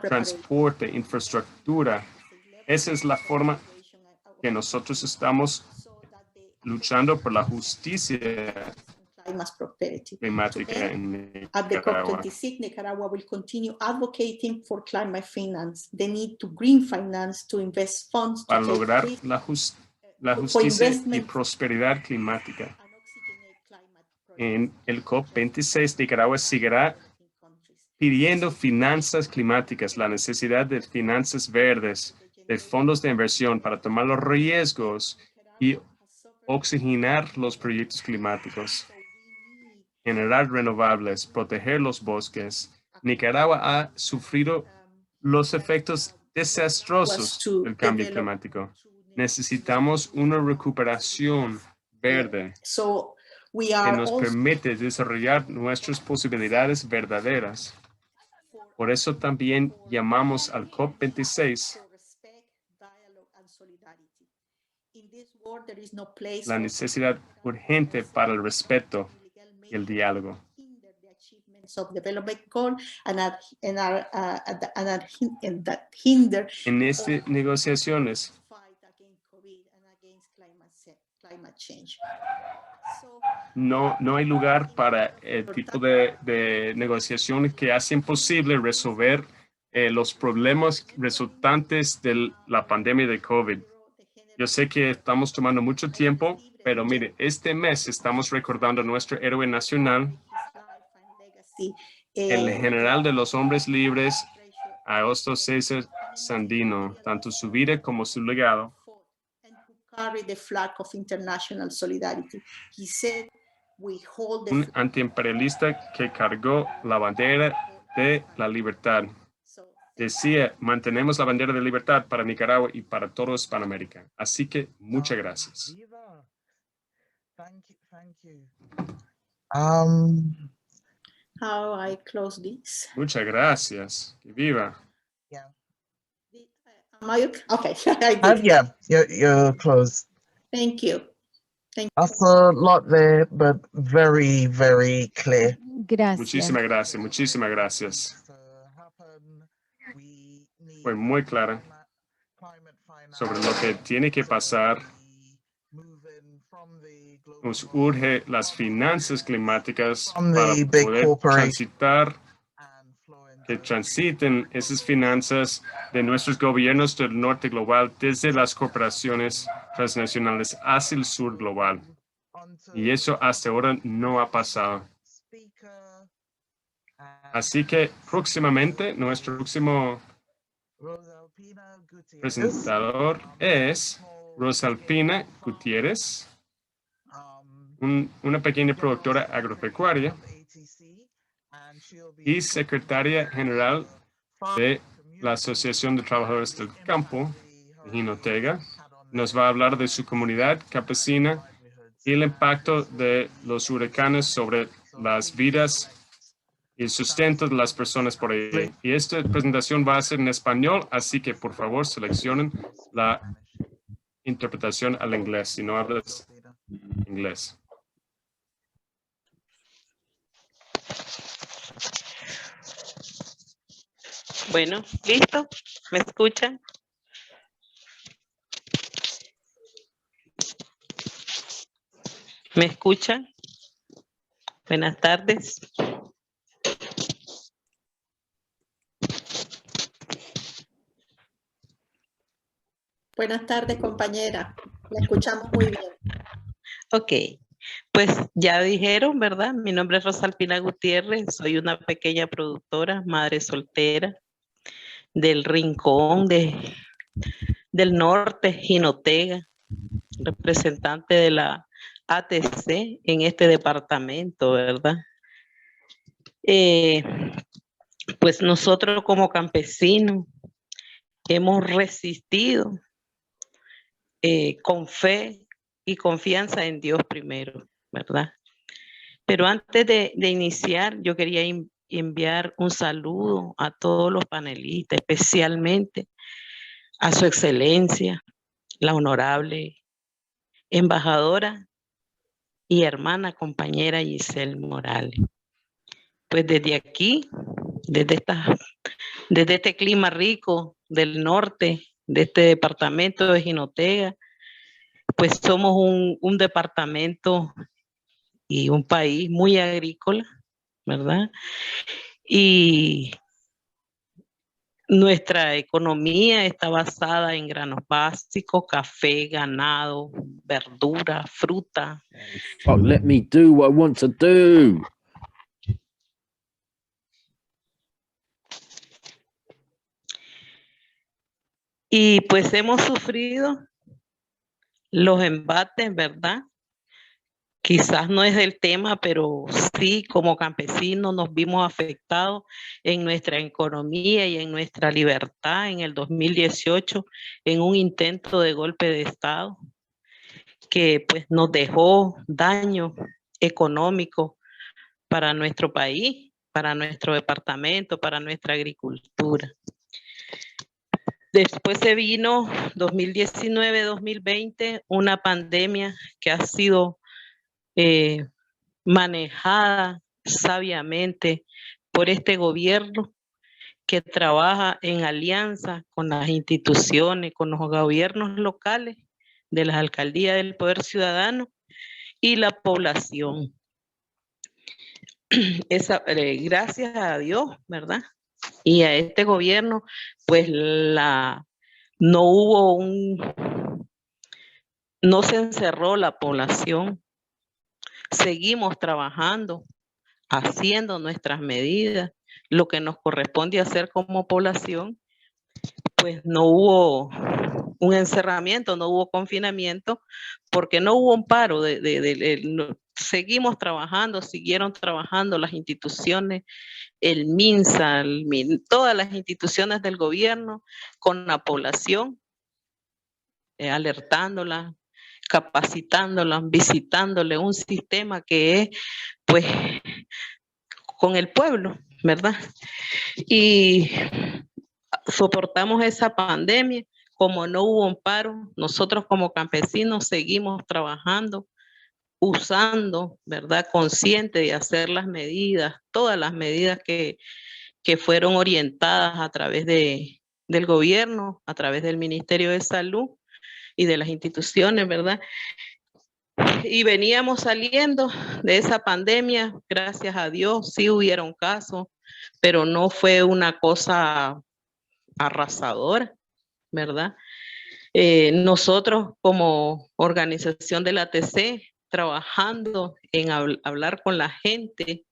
[SPEAKER 1] transporte, infraestructura, esa es la forma que nosotros estamos luchando por la justicia climática en
[SPEAKER 9] At the
[SPEAKER 1] Nicaragua.
[SPEAKER 9] COP26, Nicaragua will continue advocating for climate finance, the need to green finance, to invest funds to
[SPEAKER 1] Para
[SPEAKER 9] take
[SPEAKER 1] lograr
[SPEAKER 9] risk,
[SPEAKER 1] la justicia y
[SPEAKER 9] investment
[SPEAKER 1] prosperidad climática.
[SPEAKER 9] and oxygenate climate projects.
[SPEAKER 1] En el COP26, Nicaragua seguirá pidiendo finanzas climáticas, la necesidad de finanzas verdes, de fondos de inversión para tomar los riesgos y oxigenar los proyectos climáticos, generar renovables, proteger los bosques. Nicaragua ha sufrido los efectos desastrosos del cambio climático. Necesitamos una recuperación verde
[SPEAKER 9] So we
[SPEAKER 1] que
[SPEAKER 9] are
[SPEAKER 1] nos
[SPEAKER 9] also
[SPEAKER 1] permite desarrollar nuestras posibilidades verdaderas. Por eso también llamamos al COP26
[SPEAKER 9] for respect, dialogue, and solidarity. In this world, there is no place
[SPEAKER 1] la
[SPEAKER 9] for
[SPEAKER 1] necesidad urgente para el respeto y el diálogo.
[SPEAKER 9] hinder the achievements of development goal and that hinder
[SPEAKER 1] En estas negociaciones
[SPEAKER 9] fight against COVID and against climate change. So
[SPEAKER 1] no hay lugar para el tipo de negociaciones que hacen posible resolver los problemas resultantes de la pandemia de COVID. Yo sé que estamos tomando mucho tiempo, pero mire, este mes estamos recordando a nuestro héroe nacional, el general de los hombres libres, Augusto César Sandino, tanto su vida como su legado.
[SPEAKER 9] carry the flag of international solidarity. He said, we hold the
[SPEAKER 1] Un antiimperialista que cargó la bandera de la libertad. Decía, mantenemos la bandera de libertad para Nicaragua y para toda Hispanoamérica. Así que muchas gracias.
[SPEAKER 2] Viva. Thank you.
[SPEAKER 9] How I close this.
[SPEAKER 1] Muchas gracias. Que viva.
[SPEAKER 2] Yeah.
[SPEAKER 9] Am I okay? I did.
[SPEAKER 2] Yeah, you're close.
[SPEAKER 9] Thank you.
[SPEAKER 2] That's a lot there, but very, very clear.
[SPEAKER 8] Gracias.
[SPEAKER 1] Muchísimas gracias. Muchísimas gracias. Fue muy clara sobre lo que tiene que pasar. Nos urge las finanzas climáticas
[SPEAKER 2] From
[SPEAKER 1] para
[SPEAKER 2] the big
[SPEAKER 1] poder
[SPEAKER 2] corporation.
[SPEAKER 1] que transiten esas finanzas de nuestros gobiernos del norte global desde las corporaciones transnacionales hacia el sur global. Y eso hasta ahora no ha pasado. Así que próximamente nuestro próximo presentador es Rosalpina Gutiérrez, una pequeña productora agropecuaria y secretaria general de la Asociación de Trabajadores del Campo de Jinotega. Nos va a hablar de su comunidad campesina y el impacto de los huracanes sobre las vidas y el sustento de las personas por ahí. Y esta presentación va a ser en español, así que por favor seleccionen la interpretación al inglés, si no hablas inglés.
[SPEAKER 10] Bueno, ¿listo? ¿Me escuchan? ¿Me escuchan? Buenas tardes.
[SPEAKER 9] Buenas tardes, compañera. La escuchamos muy bien.
[SPEAKER 10] Ok, pues ya dijeron, ¿verdad? Mi nombre es Rosalpina Gutiérrez, soy una pequeña productora, madre soltera del rincón del norte, Jinotega, representante de la ATC en este departamento, ¿verdad? pues nosotros como campesinos hemos resistido con fe y confianza en Dios primero, ¿verdad? Pero antes de iniciar, yo quería enviar un saludo a todos los panelistas, especialmente a su excelencia, la honorable embajadora y hermana compañera Giselle Morales. Pues desde aquí, desde este clima rico del norte, de este departamento de Jinotega, pues somos un departamento y un país muy agrícola, ¿verdad? Y nuestra economía está basada en granos básicos, café, ganado, verdura, fruta.
[SPEAKER 11] Fuck, let me do what I want to do.
[SPEAKER 10] Y pues hemos sufrido los embates, ¿verdad? Quizás no es el tema, pero sí, como campesinos nos vimos afectados en nuestra economía y en nuestra libertad en el 2018 en un intento de golpe de Estado que pues nos dejó daño económico para nuestro país, para nuestro departamento, para nuestra agricultura. Después se vino 2019-2020, una pandemia que ha sido manejada sabiamente por este gobierno que trabaja en alianza con las instituciones, con los gobiernos locales, de las alcaldías del Poder Ciudadano y la población. Gracias a Dios, ¿verdad? Y a este gobierno, pues no se encerró la población. Seguimos trabajando, haciendo nuestras medidas, lo que nos corresponde hacer como población, pues no hubo un encerramiento, no hubo confinamiento, porque no hubo un paro. Seguimos trabajando, siguieron trabajando las instituciones, el MINSA, todas las instituciones del gobierno con la población, alertándola, capacitándola, visitándole un sistema que es pues con el pueblo, ¿verdad? Y soportamos esa pandemia. Como no hubo un paro, nosotros como campesinos seguimos trabajando, usando, ¿verdad? Consciente de hacer las medidas, todas las medidas que fueron orientadas a través del gobierno, a través del Ministerio de Salud y de las instituciones, ¿verdad? Y veníamos saliendo de esa pandemia, gracias a Dios, sí hubieron casos, pero no fue una cosa arrasadora, ¿verdad? Nosotros como organización de la ATC, trabajando en hablar con la gente,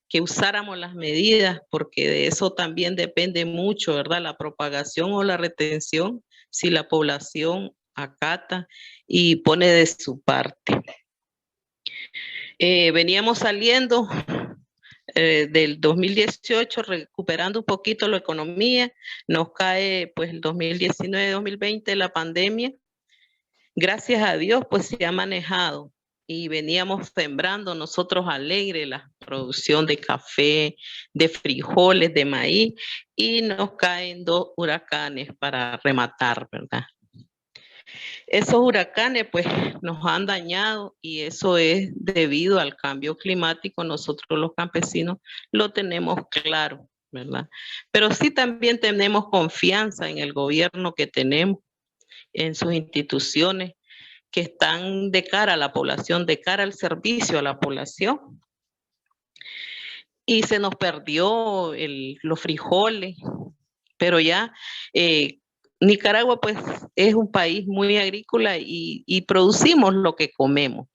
[SPEAKER 10] que usáramos las medidas, porque de eso también depende mucho, ¿verdad? La propagación o la retención, si la población acata y pone de su parte. Veníamos saliendo del 2018, recuperando un poquito la economía, nos cae pues el 2019-2020 la pandemia. Gracias a Dios pues se ha manejado y veníamos sembrando nosotros alegre la producción de café, de frijoles, de maíz, y nos caen 2 huracanes para rematar, ¿verdad? Esos huracanes pues nos han dañado y eso es debido al cambio climático. Nosotros los campesinos lo tenemos claro, ¿verdad? Pero sí también tenemos confianza en el gobierno que tenemos, en sus instituciones que están de cara a la población, de cara al servicio a la población. Y se nos perdió los frijoles, pero ya Nicaragua pues es un país muy agrícola y producimos lo que comemos.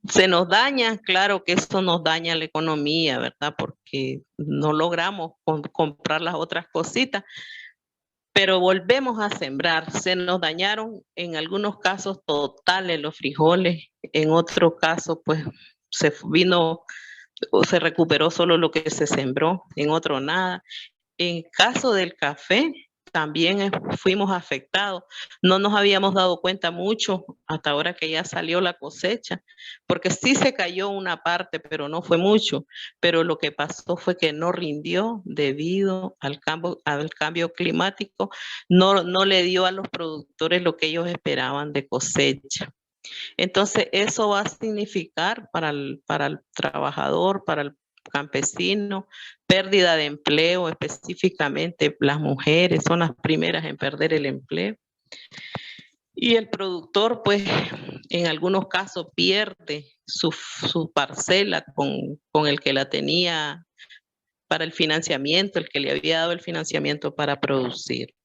[SPEAKER 10] Se nos daña, claro que eso nos daña la economía, ¿verdad? Porque no logramos comprar las otras cositas, pero volvemos a sembrar. Se nos dañaron en algunos casos totales los frijoles, en otros casos pues se vino o se recuperó solo lo que se sembró, en otro nada. En caso del café, también fuimos afectados. No nos habíamos dado cuenta mucho hasta ahora que ya salió la cosecha, porque sí se cayó una parte, pero no fue mucho. Pero lo que pasó fue que no rindió debido al cambio climático. No le dio a los productores lo que ellos esperaban de cosecha. Entonces, eso va a significar para el trabajador, para el campesino, pérdida de empleo, específicamente las mujeres son las primeras en perder el empleo. Y el productor, pues, en algunos casos pierde su parcela con el que la tenía para el financiamiento, el que le había dado el financiamiento para producir.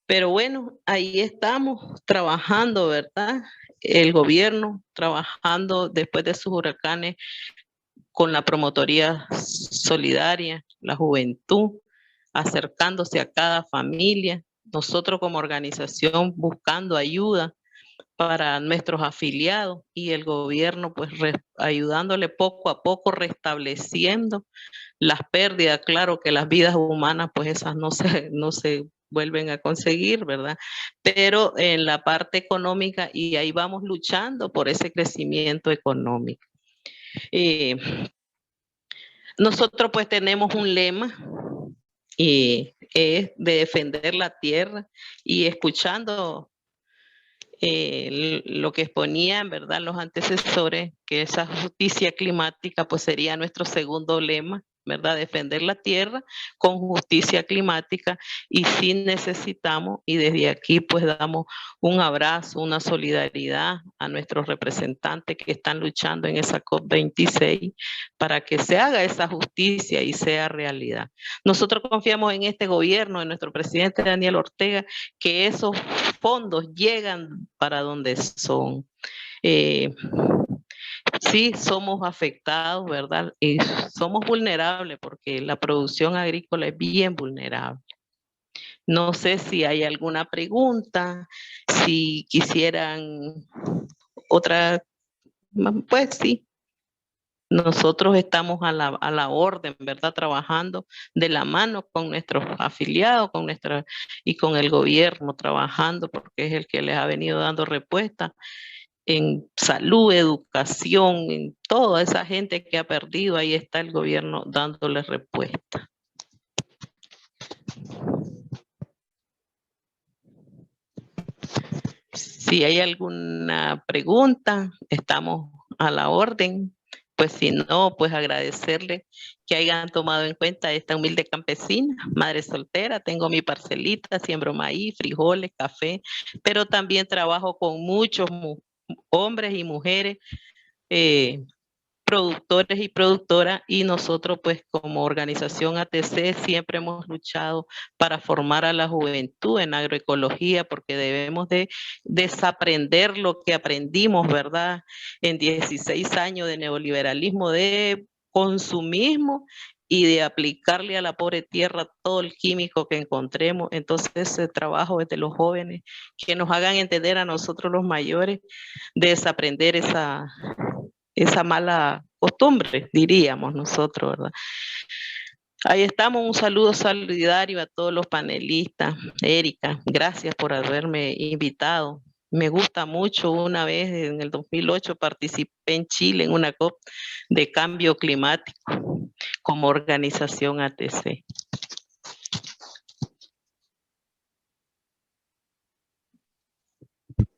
[SPEAKER 10] Pero bueno, ahí estamos trabajando, ¿verdad? El gobierno trabajando después de sus huracanes con la promotoría solidaria, la juventud, acercándose a cada familia, nosotros como organización buscando ayuda para nuestros afiliados y el gobierno pues ayudándole poco a poco, restableciendo las pérdidas. Claro que las vidas humanas pues esas no se vuelven a conseguir, ¿verdad? Pero en la parte económica, y ahí vamos luchando por ese crecimiento económico. Nosotros pues tenemos un lema y es de defender la tierra, y escuchando lo que exponían, ¿verdad?, los antecesores, que esa justicia climática pues sería nuestro segundo lema, ¿verdad? Defender la tierra con justicia climática, y sí necesitamos, y desde aquí pues damos un abrazo, una solidaridad a nuestros representantes que están luchando en esa COP26 para que se haga esa justicia y sea realidad. Nosotros confiamos en este gobierno, en nuestro presidente Daniel Ortega, que esos fondos llegan para donde son. Sí, somos afectados, ¿verdad? Y somos vulnerables porque la producción agrícola es bien vulnerable. No sé si hay alguna pregunta, si quisieran otra, pues sí. Nosotros estamos a la orden, ¿verdad? Trabajando de la mano con nuestros afiliados, y con el gobierno, trabajando porque es el que les ha venido dando respuesta en salud, educación, en toda esa gente que ha perdido. Ahí está el gobierno dándole respuesta. Si hay alguna pregunta, estamos a la orden. Pues si no, pues agradecerle que hayan tomado en cuenta esta humilde campesina, madre soltera. Tengo mi parcelita, siembro maíz, frijoles, café, pero también trabajo con muchos hombres y mujeres, productores y productoras, y nosotros pues como organización ATC siempre hemos luchado para formar a la juventud en agroecología, porque debemos de desaprender lo que aprendimos, ¿verdad? En 16 años de neoliberalismo, de consumismo, y de aplicarle a la pobre tierra todo el químico que encontremos. Entonces ese trabajo es de los jóvenes, que nos hagan entender a nosotros los mayores, de desaprender esa mala costumbre, diríamos nosotros, ¿verdad? Ahí estamos, un saludo solidario a todos los panelistas. Erika, gracias por haberme invitado. Me gusta mucho. Una vez en el 2008 participé en Chile en una COP de cambio climático como organización ATC.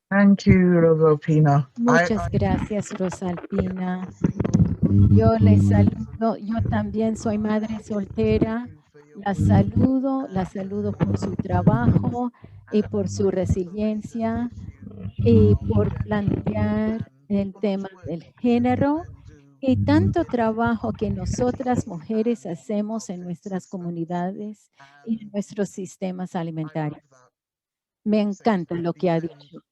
[SPEAKER 2] Thank you, Rosalpina.
[SPEAKER 8] Muchas gracias, Rosalpina. Yo les saludo, yo también soy madre soltera. La saludo por su trabajo y por su resiliencia y por plantear el tema del género y tanto trabajo que nosotras mujeres hacemos en nuestras comunidades y en nuestros sistemas alimentarios. Me encanta lo que ha dicho.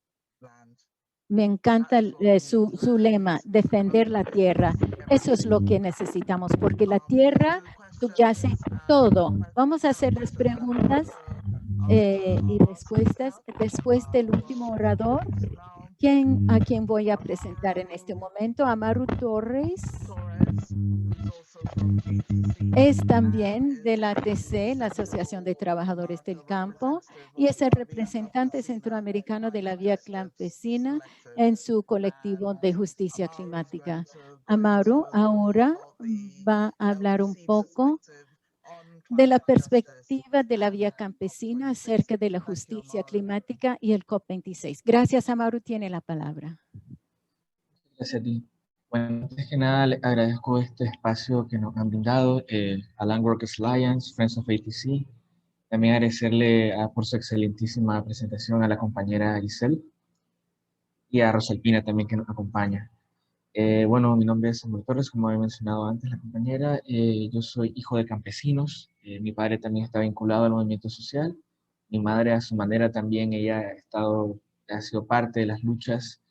[SPEAKER 8] Me encanta su lema, defender la tierra. Eso es lo que necesitamos, porque la tierra subyace todo. Vamos a hacer las preguntas y respuestas después del último orador. ¿A quién voy a presentar en este momento? A Maru Torres. Es también de la ATC, la Asociación de Trabajadores del Campo, y es el representante centroamericano de la Vía Campesina en su colectivo de justicia climática. Amaru ahora va a hablar un poco de la perspectiva de la Vía Campesina acerca de la justicia climática y el COP26. Gracias, Amaru, tiene la palabra.
[SPEAKER 12] Gracias a ti. Bueno, antes que nada, le agradezco este espacio que nos han brindado, a Land Workers Alliance, Friends of ATC. También agradecerle por su excelentísima presentación a la compañera Giselle y a Rosalpina también que nos acompaña. Bueno, mi nombre es Samuel Torres, como había mencionado antes la compañera. Yo soy hijo de campesinos. Mi padre también está vinculado al movimiento social. Mi madre, a su manera, también ella ha sido parte de las luchas.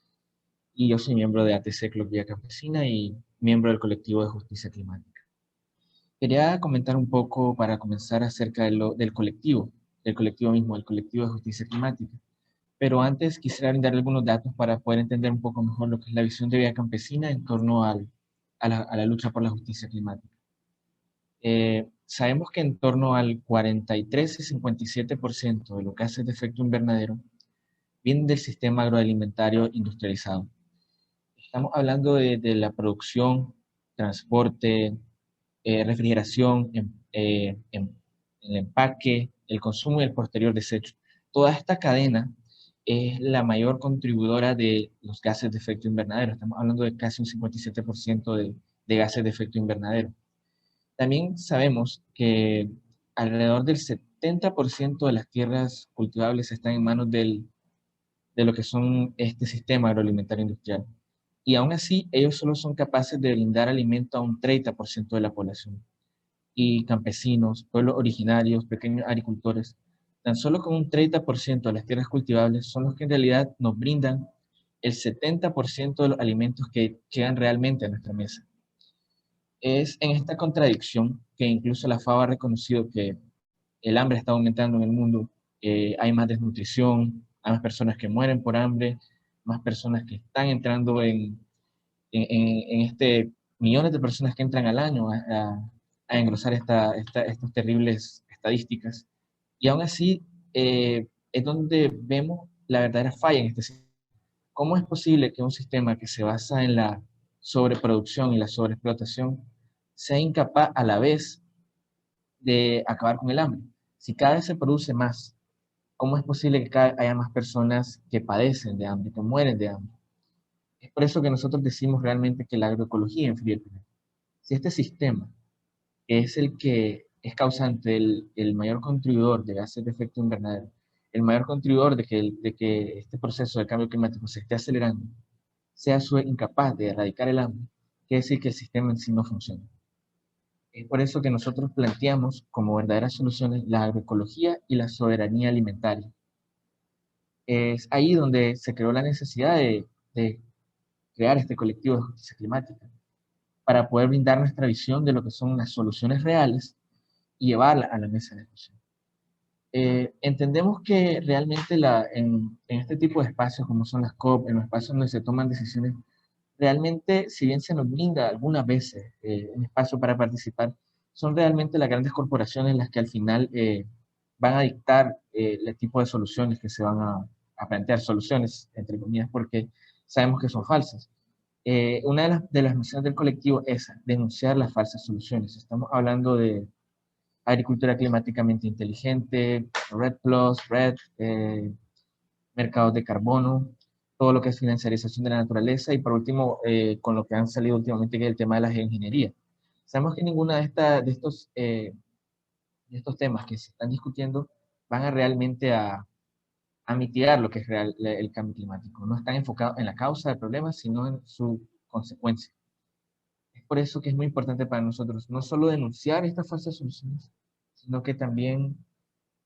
[SPEAKER 12] Y yo soy miembro de ATC Club Vía Campesina y miembro del colectivo de justicia climática. Quería comentar un poco para comenzar acerca del colectivo mismo, el colectivo de justicia climática. Pero antes quisiera brindar algunos datos para poder entender un poco mejor lo que es la visión de Vía Campesina en torno a la lucha por la justicia climática. Sabemos que en torno al 43 y 57% de los gases de efecto invernadero vienen del sistema agroalimentario industrializado. Estamos hablando de la producción, transporte, refrigeración, el empaque, el consumo y el posterior desecho. Toda esta cadena es la mayor contribuidora de los gases de efecto invernadero. Estamos hablando de casi un 57% de gases de efecto invernadero. También sabemos que alrededor del 70% de las tierras cultivables están en manos de lo que son este sistema agroalimentario industrial. Y aún así, ellos solo son capaces de brindar alimento a un 30% de la población. Y campesinos, pueblos originarios, pequeños agricultores, tan solo con un 30% de las tierras cultivables son los que en realidad nos brindan el 70% de los alimentos que llegan realmente a nuestra mesa. Es en esta contradicción que incluso la FAO ha reconocido que el hambre está aumentando en el mundo, hay más desnutrición, hay más personas que mueren por hambre, más personas que están entrando en millones de personas que entran al año a engrosar estas terribles estadísticas. Y aún así, es donde vemos la verdadera falla en este sistema. ¿Cómo es posible que un sistema que se basa en la sobreproducción y la sobreexplotación sea incapaz a la vez de acabar con el hambre? Si cada vez se produce más, ¿cómo es posible que haya más personas que padecen de hambre, que mueren de hambre? Es por eso que nosotros decimos realmente que la agroecología enfría el planeta. Si este sistema es el que es causante, el mayor contribuidor de gases de efecto invernadero, el mayor contribuidor de que este proceso de cambio climático se esté acelerando, sea incapaz de erradicar el hambre, quiere decir que el sistema en sí no funciona. Es por eso que nosotros planteamos como verdaderas soluciones la agroecología y la soberanía alimentaria. Es ahí donde se creó la necesidad de crear este colectivo de justicia climática, para poder brindar nuestra visión de lo que son las soluciones reales y llevarla a la mesa de discusión. Entendemos que realmente en este tipo de espacios, como son las COP, en los espacios donde se toman decisiones, realmente, si bien se nos brinda algunas veces un espacio para participar, son realmente las grandes corporaciones las que al final van a dictar el tipo de soluciones que se van a plantear, soluciones, entre comillas, porque sabemos que son falsas. Una de las misiones del colectivo es denunciar las falsas soluciones. Estamos hablando de agricultura climáticamente inteligente, REDD+, mercados de carbono, todo lo que es financiarización de la naturaleza y por último, con lo que han salido últimamente, que es el tema de la geoingeniería. Sabemos que ninguna de estos temas que se están discutiendo van a realmente a mitigar lo que es el cambio climático. No están enfocados en la causa del problema, sino en su consecuencia. Es por eso que es muy importante para nosotros no solo denunciar estas falsas soluciones, sino que también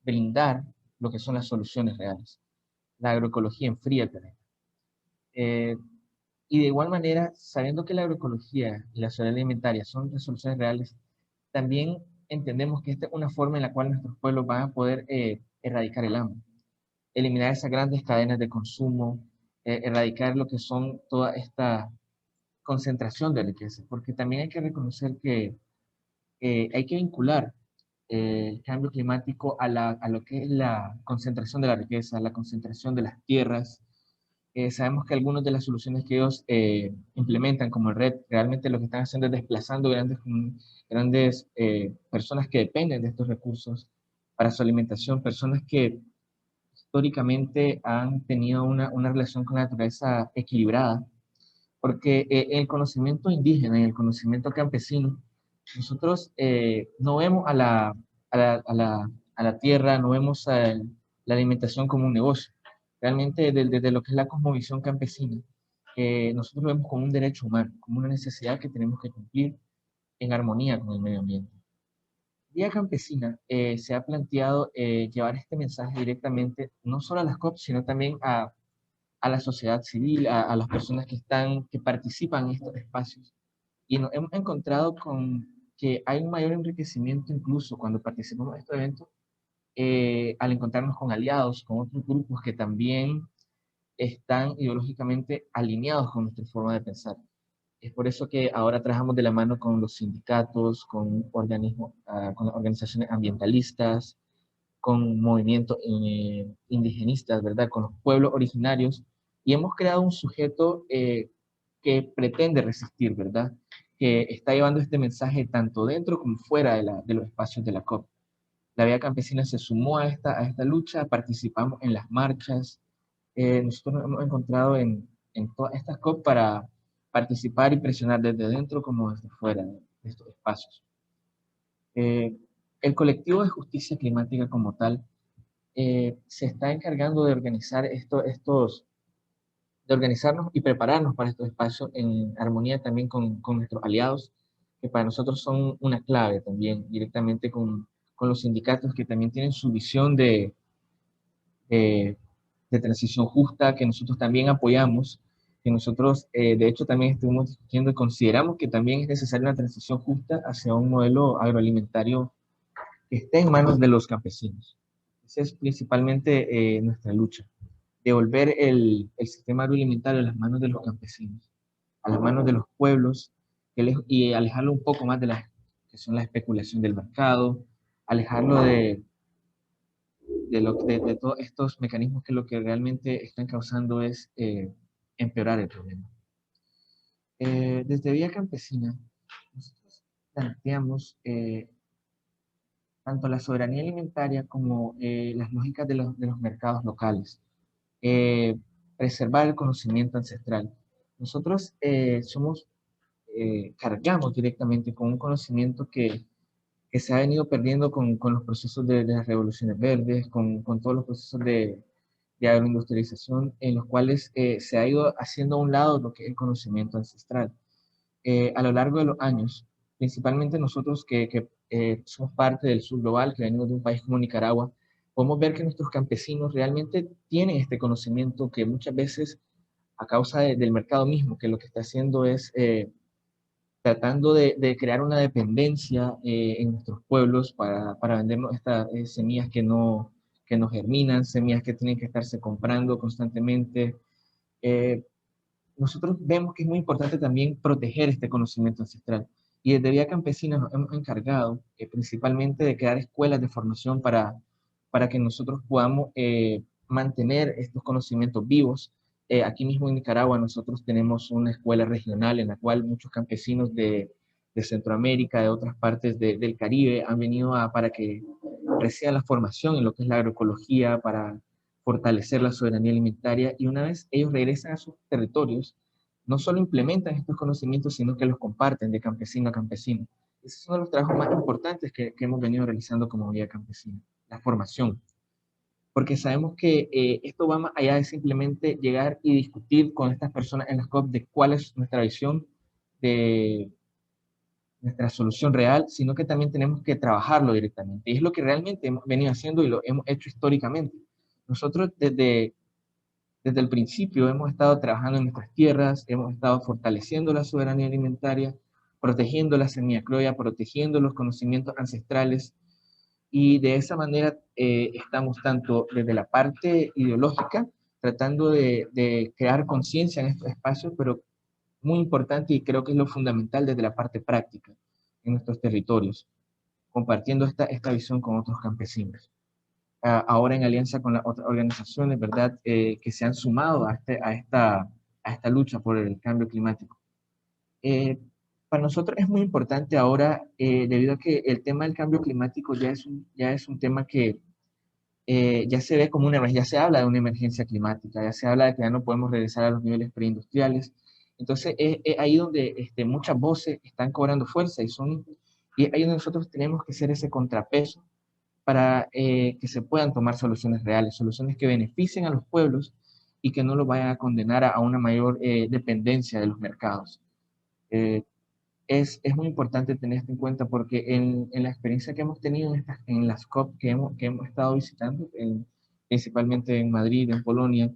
[SPEAKER 12] brindar lo que son las soluciones reales. La agroecología enfría el planeta. Y de igual manera, sabiendo que la agroecología y la soberanía alimentaria son soluciones reales, también entendemos que esta es una forma en la cual nuestros pueblos van a poder erradicar el hambre, eliminar esas grandes cadenas de consumo, erradicar lo que son toda esta concentración de riqueza, porque también hay que reconocer que hay que vincular el cambio climático a lo que es la concentración de la riqueza, la concentración de las tierras. Sabemos que algunas de las soluciones que ellos implementan, como el RED, realmente lo que están haciendo es desplazando grandes personas que dependen de estos recursos para su alimentación, personas que históricamente han tenido una relación con la naturaleza equilibrada, porque el conocimiento indígena y el conocimiento campesino, nosotros no vemos a la tierra, no vemos a la alimentación como un negocio. Realmente desde lo que es la cosmovisión campesina, nosotros lo vemos como un derecho humano, como una necesidad que tenemos que cumplir en armonía con el medio ambiente. Vía Campesina se ha planteado llevar este mensaje directamente no solo a las COP, sino también a la sociedad civil, a las personas que participan en estos espacios. Y nos hemos encontrado con que hay un mayor enriquecimiento incluso cuando participamos de estos eventos, al encontrarnos con aliados, con otros grupos que también están ideológicamente alineados con nuestra forma de pensar. Es por eso que ahora trabajamos de la mano con los sindicatos, con organismos, con organizaciones ambientalistas, con movimientos indigenistas, ¿verdad? Con los pueblos originarios, y hemos creado un sujeto que pretende resistir, ¿verdad? Que está llevando este mensaje tanto dentro como fuera de los espacios de la COP. La Vía Campesina se sumó a esta lucha, participamos en las marchas. Nosotros nos hemos encontrado en todas estas COP para participar y presionar desde dentro como desde fuera de estos espacios. El colectivo de justicia climática como tal se está encargando de organizar de organizarnos y prepararnos para estos espacios en armonía también con nuestros aliados, que para nosotros son una clave también, directamente con los sindicatos que también tienen su visión de transición justa, que nosotros también apoyamos, que nosotros de hecho también estuvimos discutiendo y consideramos que también es necesaria una transición justa hacia un modelo agroalimentario que esté en manos de los campesinos. Esa es principalmente nuestra lucha, devolver el sistema agroalimentario a las manos de los campesinos, a las manos de los pueblos, y alejarlo un poco más de que son la especulación del mercado, alejarlo de todos estos mecanismos que lo que realmente están causando es empeorar el problema. Desde Vía Campesina, nosotros planteamos tanto la soberanía alimentaria como las lógicas de los mercados locales, preservar el conocimiento ancestral. Nosotros cargamos directamente con un conocimiento que se ha venido perdiendo con los procesos de las revoluciones verdes, con todos los procesos de agroindustrialización, en los cuales se ha ido haciendo a un lado lo que es el conocimiento ancestral. A lo largo de los años, principalmente nosotros que somos parte del sur global, que venimos de un país como Nicaragua, podemos ver que nuestros campesinos realmente tienen este conocimiento que muchas veces, a causa del mercado mismo, que lo que está haciendo es tratando de crear una dependencia en nuestros pueblos para vendernos estas semillas que no germinan, semillas que tienen que estarse comprando constantemente. Nosotros vemos que es muy importante también proteger este conocimiento ancestral. Y desde Vía Campesina nos hemos encargado principalmente de crear escuelas de formación para que nosotros podamos mantener estos conocimientos vivos. Aquí mismo en Nicaragua nosotros tenemos una escuela regional en la cual muchos campesinos de Centroamérica, de otras partes del Caribe, han venido para que reciban la formación en lo que es la agroecología, para fortalecer la soberanía alimentaria, y una vez ellos regresan a sus territorios, no solo implementan estos conocimientos, sino que los comparten de campesino a campesino. Ese es uno de los trabajos más importantes que hemos venido realizando como Vía Campesina, la formación. Porque sabemos que esto va más allá de simplemente llegar y discutir con estas personas en las COP de cuál es nuestra visión de nuestra solución real, sino que también tenemos que trabajarlo directamente. Y es lo que realmente hemos venido haciendo y lo hemos hecho históricamente. Nosotros desde el principio hemos estado trabajando en nuestras tierras, hemos estado fortaleciendo la soberanía alimentaria, protegiendo la semilla criolla, protegiendo los conocimientos ancestrales, y de esa manera estamos tanto desde la parte ideológica, tratando de crear conciencia en estos espacios, pero muy importante y creo que es lo fundamental desde la parte práctica en nuestros territorios, compartiendo esta visión con otros campesinos. Ahora en alianza con las otras organizaciones, ¿verdad?, que se han sumado a esta lucha por el cambio climático. Para nosotros es muy importante ahora, debido a que el tema del cambio climático ya es un tema que ya se ve como una emergencia, ya se habla de una emergencia climática, ya se habla de que ya no podemos regresar a los niveles preindustriales. Entonces es ahí donde muchas voces están cobrando fuerza y ahí donde nosotros tenemos que ser ese contrapeso para que se puedan tomar soluciones reales, soluciones que beneficien a los pueblos y que no los vayan a condenar a una mayor dependencia de los mercados. Es muy importante tener esto en cuenta porque en la experiencia que hemos tenido en las COP que hemos estado visitando, principalmente en Madrid, en Polonia,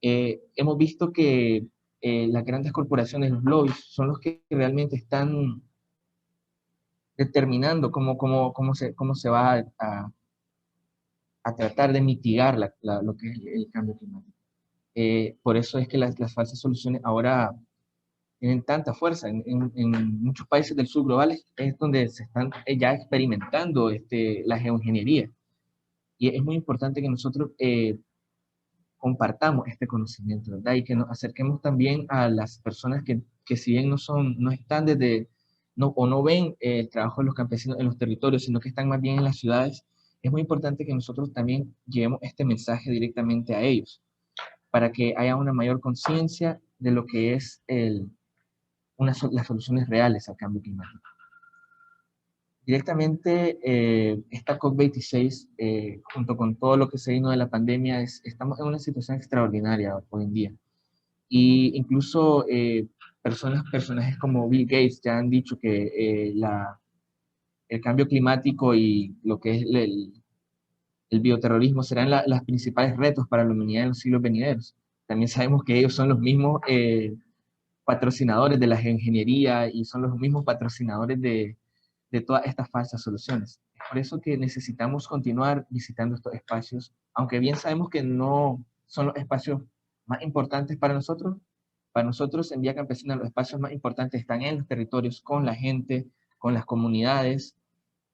[SPEAKER 12] hemos visto que las grandes corporaciones, los lobbies, son los que realmente están determinando cómo se va a tratar de mitigar lo que es el cambio climático. Por eso es que las falsas soluciones ahora tienen tanta fuerza. En muchos países del sur global es donde se están ya experimentando la geoingeniería. Y es muy importante que nosotros compartamos este conocimiento, ¿verdad? Y que nos acerquemos también a las personas que si bien no están o no ven el trabajo de los campesinos en los territorios, sino que están más bien en las ciudades, es muy importante que nosotros también llevemos este mensaje directamente a ellos, para que haya una mayor conciencia de lo que es las soluciones reales al cambio climático. Directamente, esta COP26, junto con todo lo que se vino de la pandemia, estamos en una situación extraordinaria hoy en día. Y incluso personajes como Bill Gates ya han dicho que el cambio climático y lo que es el bioterrorismo serán los principales retos para la humanidad en los siglos venideros. También sabemos que ellos son los mismos patrocinadores de la geoingeniería y son los mismos patrocinadores de todas estas falsas soluciones. Es por eso que necesitamos continuar visitando estos espacios, aunque bien sabemos que no son los espacios más importantes para nosotros. Para nosotros en Vía Campesina los espacios más importantes están en los territorios, con la gente, con las comunidades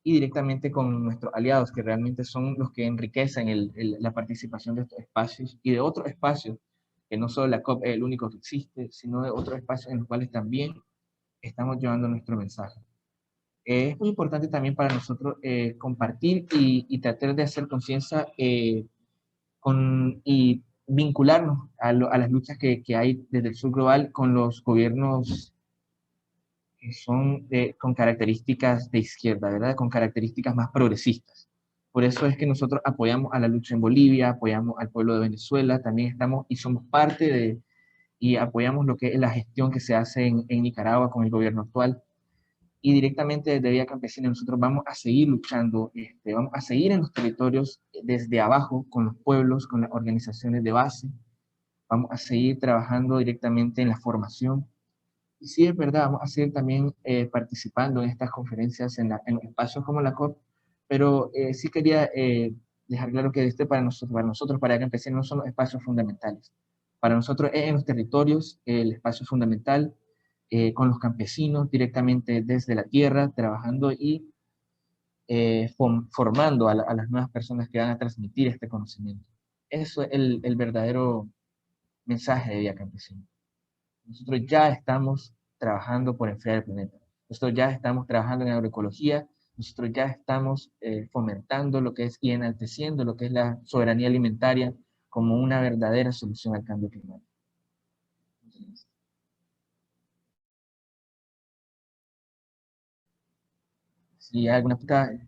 [SPEAKER 12] y directamente con nuestros aliados, que realmente son los que enriquecen la participación de estos espacios y de otros espacios, que no solo la COP es el único que existe, sino de otros espacios en los cuales también estamos llevando nuestro mensaje. Es muy importante también para nosotros compartir y tratar de hacer conciencia y vincularnos a las luchas que hay desde el sur global con los gobiernos que son con características de izquierda, ¿verdad? Con características más progresistas. Por eso es que nosotros apoyamos a la lucha en Bolivia, apoyamos al pueblo de Venezuela, también estamos y somos parte y apoyamos lo que es la gestión que se hace en Nicaragua con el gobierno actual. Y directamente desde Vía Campesina nosotros vamos a seguir luchando, vamos a seguir en los territorios desde abajo, con los pueblos, con las organizaciones de base, vamos a seguir trabajando directamente en la formación. Y sí, es verdad, vamos a seguir también participando en estas conferencias, en espacios como la COP, pero sí quería dejar claro que para nosotros, para Vía Campesina, no son los espacios fundamentales. Para nosotros es en los territorios el espacio fundamental, con los campesinos directamente desde la tierra, trabajando y formando a las nuevas personas que van a transmitir este conocimiento. Eso es el verdadero mensaje de Vía Campesina. Nosotros ya estamos trabajando por enfriar el planeta. Nosotros ya estamos trabajando en agroecología. Nosotros ya estamos fomentando lo que es y enalteciendo lo que es la soberanía alimentaria como una verdadera solución al cambio climático. Si hay alguna pregunta.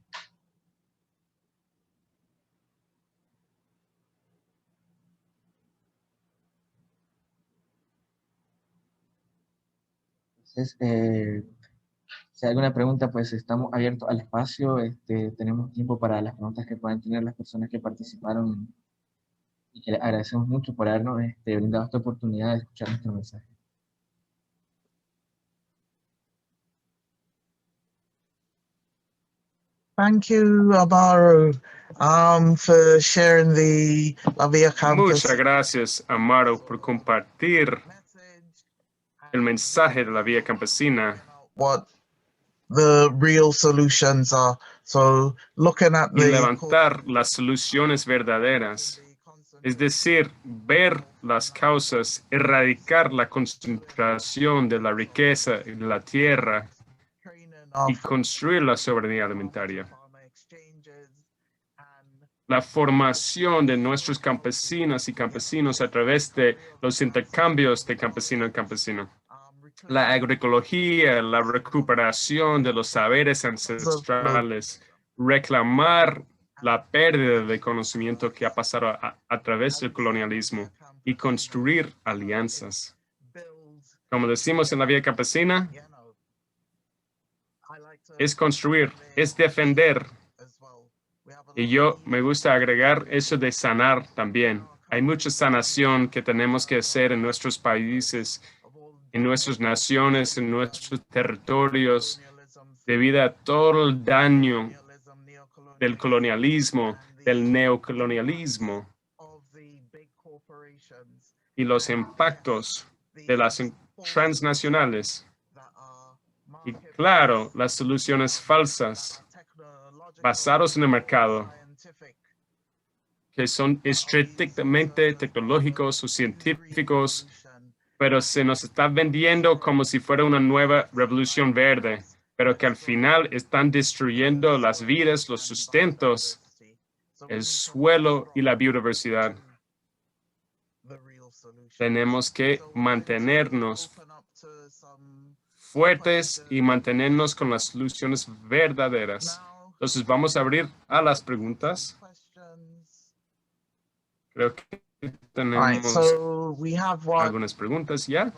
[SPEAKER 12] Entonces, si hay alguna pregunta, pues estamos abiertos al espacio. Tenemos tiempo para las preguntas que puedan tener las personas que participaron y que les agradecemos mucho por habernos brindado esta oportunidad de escuchar nuestro mensaje.
[SPEAKER 2] Thank you, Amaro, for sharing La Vía Campesina.
[SPEAKER 1] Muchas gracias, Amaro, por compartir el mensaje de la vía campesina
[SPEAKER 2] what the real solutions are. So looking at
[SPEAKER 1] y
[SPEAKER 2] the
[SPEAKER 1] levantar las soluciones verdaderas. Es decir, ver las causas, erradicar la concentración de la riqueza en la tierra y construir la soberanía alimentaria. La formación de nuestros campesinas y campesinos a través de los intercambios de campesino a campesino. La agroecología, la recuperación de los saberes ancestrales, reclamar la pérdida de conocimiento que ha pasado a través del colonialismo y construir alianzas. Como decimos en la vía campesina, es construir, es defender. Y yo me gusta agregar eso de sanar también. Hay mucha sanación que tenemos que hacer en nuestros países, en nuestras naciones, en nuestros territorios, debido a todo el daño del colonialismo, del neocolonialismo y los impactos de las transnacionales. Y claro, las soluciones falsas basadas en el mercado, que son estrictamente tecnológicos o científicos, pero se nos está vendiendo como si fuera una nueva revolución verde, pero que al final están destruyendo las vidas, los sustentos, el suelo y la biodiversidad. Tenemos que mantenernos fuertes y mantenernos con las soluciones verdaderas. Entonces vamos a abrir a las preguntas. Creo que tenemos algunas preguntas ya.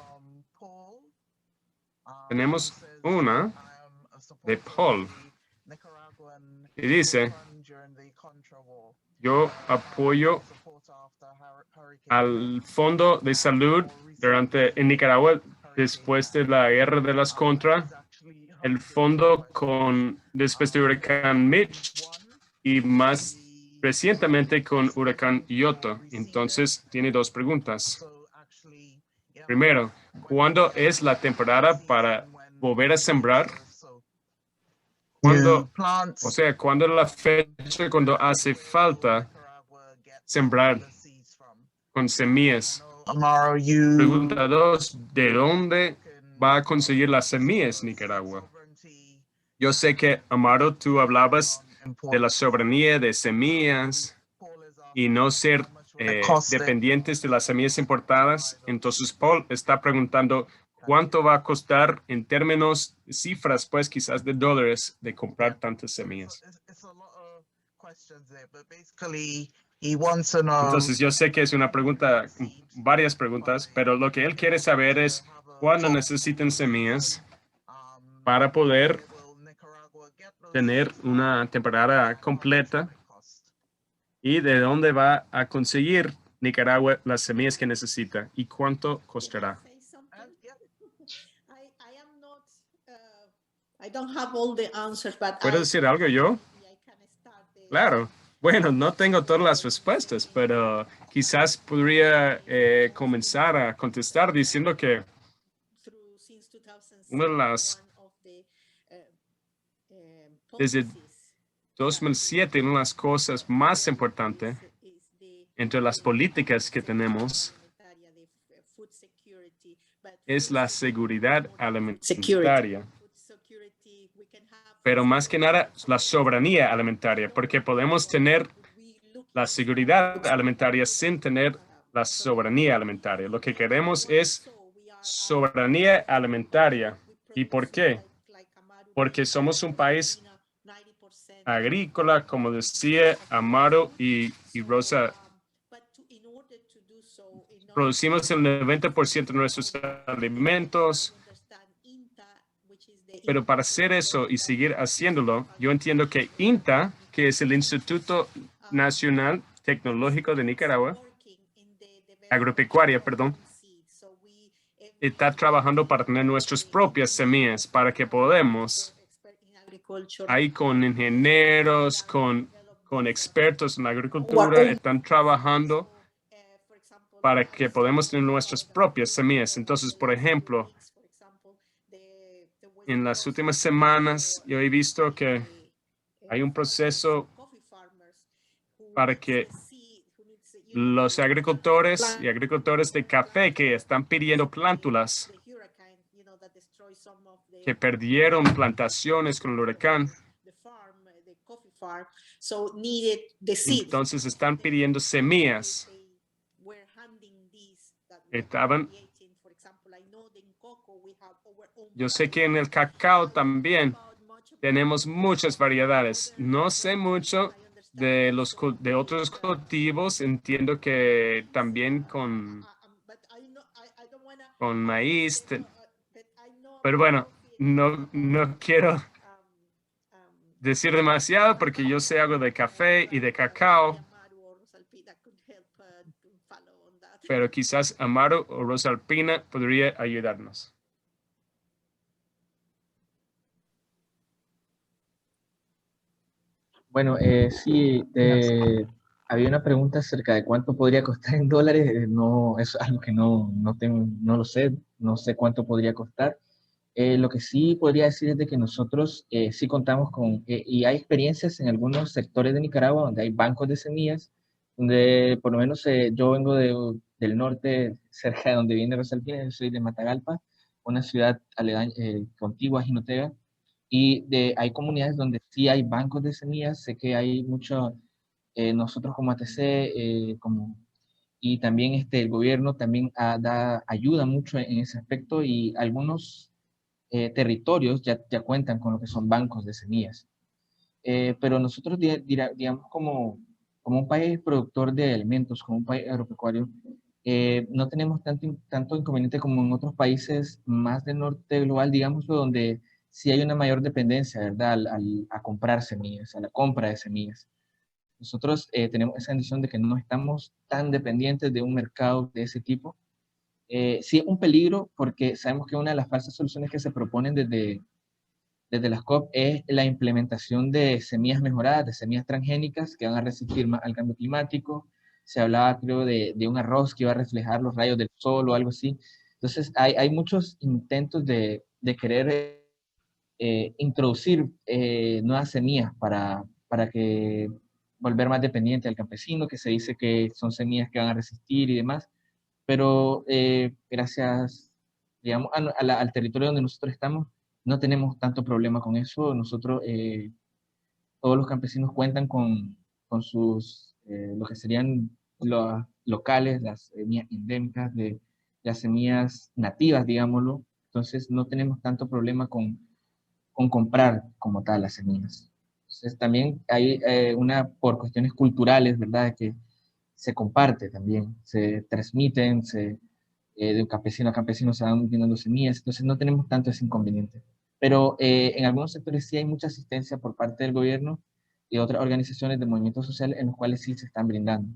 [SPEAKER 1] Tenemos una de Paul. Y dice, yo apoyo al Fondo de Salud en Nicaragua después de la guerra de las Contras, el fondo después de huracán Mitch y más recientemente con huracán Iota. Entonces, tiene dos preguntas. Primero, ¿cuándo es la temporada para volver a sembrar? ¿Cuándo es la fecha cuando hace falta sembrar con semillas? Pregunta 2, ¿de dónde va a conseguir las semillas Nicaragua? Yo sé que, Amaro, tú hablabas de la soberanía de semillas y no ser dependientes de las semillas importadas. Entonces, Paul está preguntando, ¿cuánto va a costar en términos de cifras, pues quizás de dólares, de comprar tantas semillas? Entonces, yo sé que es una pregunta, varias preguntas, pero lo que él quiere saber es cuándo necesitan semillas para poder tener una temporada completa y de dónde va a conseguir Nicaragua las semillas que necesita y cuánto costará. ¿Puedo decir algo yo? Claro. Bueno, no tengo todas las respuestas, pero quizás podría comenzar a contestar diciendo que una de las, desde 2007, una de las cosas más importantes entre las políticas que tenemos es la seguridad alimentaria. Pero más que nada, la soberanía alimentaria, porque podemos tener la seguridad alimentaria sin tener la soberanía alimentaria. Lo que queremos es soberanía alimentaria. ¿Y por qué? Porque somos un país agrícola, como decía Amaro y Rosa. Producimos el 90% de nuestros alimentos. Pero para hacer eso y seguir haciéndolo, yo entiendo que INTA, que es el Instituto Nacional Tecnológico de Nicaragua, agropecuaria, perdón, está trabajando para tener nuestras propias semillas para que podamos, ahí con ingenieros, con expertos en la agricultura, están trabajando para que podamos tener nuestras propias semillas. Entonces, por ejemplo, en las últimas semanas yo he visto que hay un proceso para que los agricultores y agricultores de café que están pidiendo plántulas, que perdieron plantaciones con el huracán, entonces están pidiendo semillas. Yo sé que en el cacao también tenemos muchas variedades. No sé mucho de otros cultivos. Entiendo que también con maíz. Pero bueno, no quiero decir demasiado porque yo sé algo de café y de cacao. Pero quizás Amaro o Rosa Alpina podría ayudarnos.
[SPEAKER 12] Bueno, sí, había una pregunta acerca de cuánto podría costar en dólares. No, eso es algo que no lo sé, no sé cuánto podría costar. Lo que sí podría decir es de que nosotros sí contamos con, y hay experiencias en algunos sectores de Nicaragua donde hay bancos de semillas, donde por lo menos yo vengo del norte, cerca de donde viene Rosalpina, yo soy de Matagalpa, una ciudad aledaña, contigua a Jinotega, y hay comunidades donde sí hay bancos de semillas. Sé que hay mucho, nosotros como ATC, y también el gobierno también ayuda mucho en ese aspecto, y algunos territorios ya cuentan con lo que son bancos de semillas. Pero nosotros, digamos, como un país productor de alimentos, como un país agropecuario, no tenemos tanto inconveniente como en otros países más del norte global, digamos, donde sí hay una mayor dependencia, ¿verdad?, a comprar semillas, a la compra de semillas. Nosotros tenemos esa bendición de que no estamos tan dependientes de un mercado de ese tipo. Sí es un peligro porque sabemos que una de las falsas soluciones que se proponen desde las COP es la implementación de semillas mejoradas, de semillas transgénicas que van a resistir más al cambio climático. Se hablaba, creo, de un arroz que iba a reflejar los rayos del sol o algo así. Entonces, hay muchos intentos de querer introducir nuevas semillas para que volver más dependiente al campesino, que se dice que son semillas que van a resistir y demás. Pero gracias, digamos, al territorio donde nosotros estamos, no tenemos tanto problema con eso. Nosotros, todos los campesinos cuentan con sus, lo que serían los locales, las semillas endémicas, de las semillas nativas, digámoslo. Entonces no tenemos tanto problema con comprar como tal las semillas. Entonces también hay por cuestiones culturales, ¿verdad?, que se comparte también, se transmiten, de un campesino a campesino se van brindando semillas, entonces no tenemos tanto ese inconveniente. Pero en algunos sectores sí hay mucha asistencia por parte del gobierno y otras organizaciones de movimientos sociales en los cuales sí se están brindando.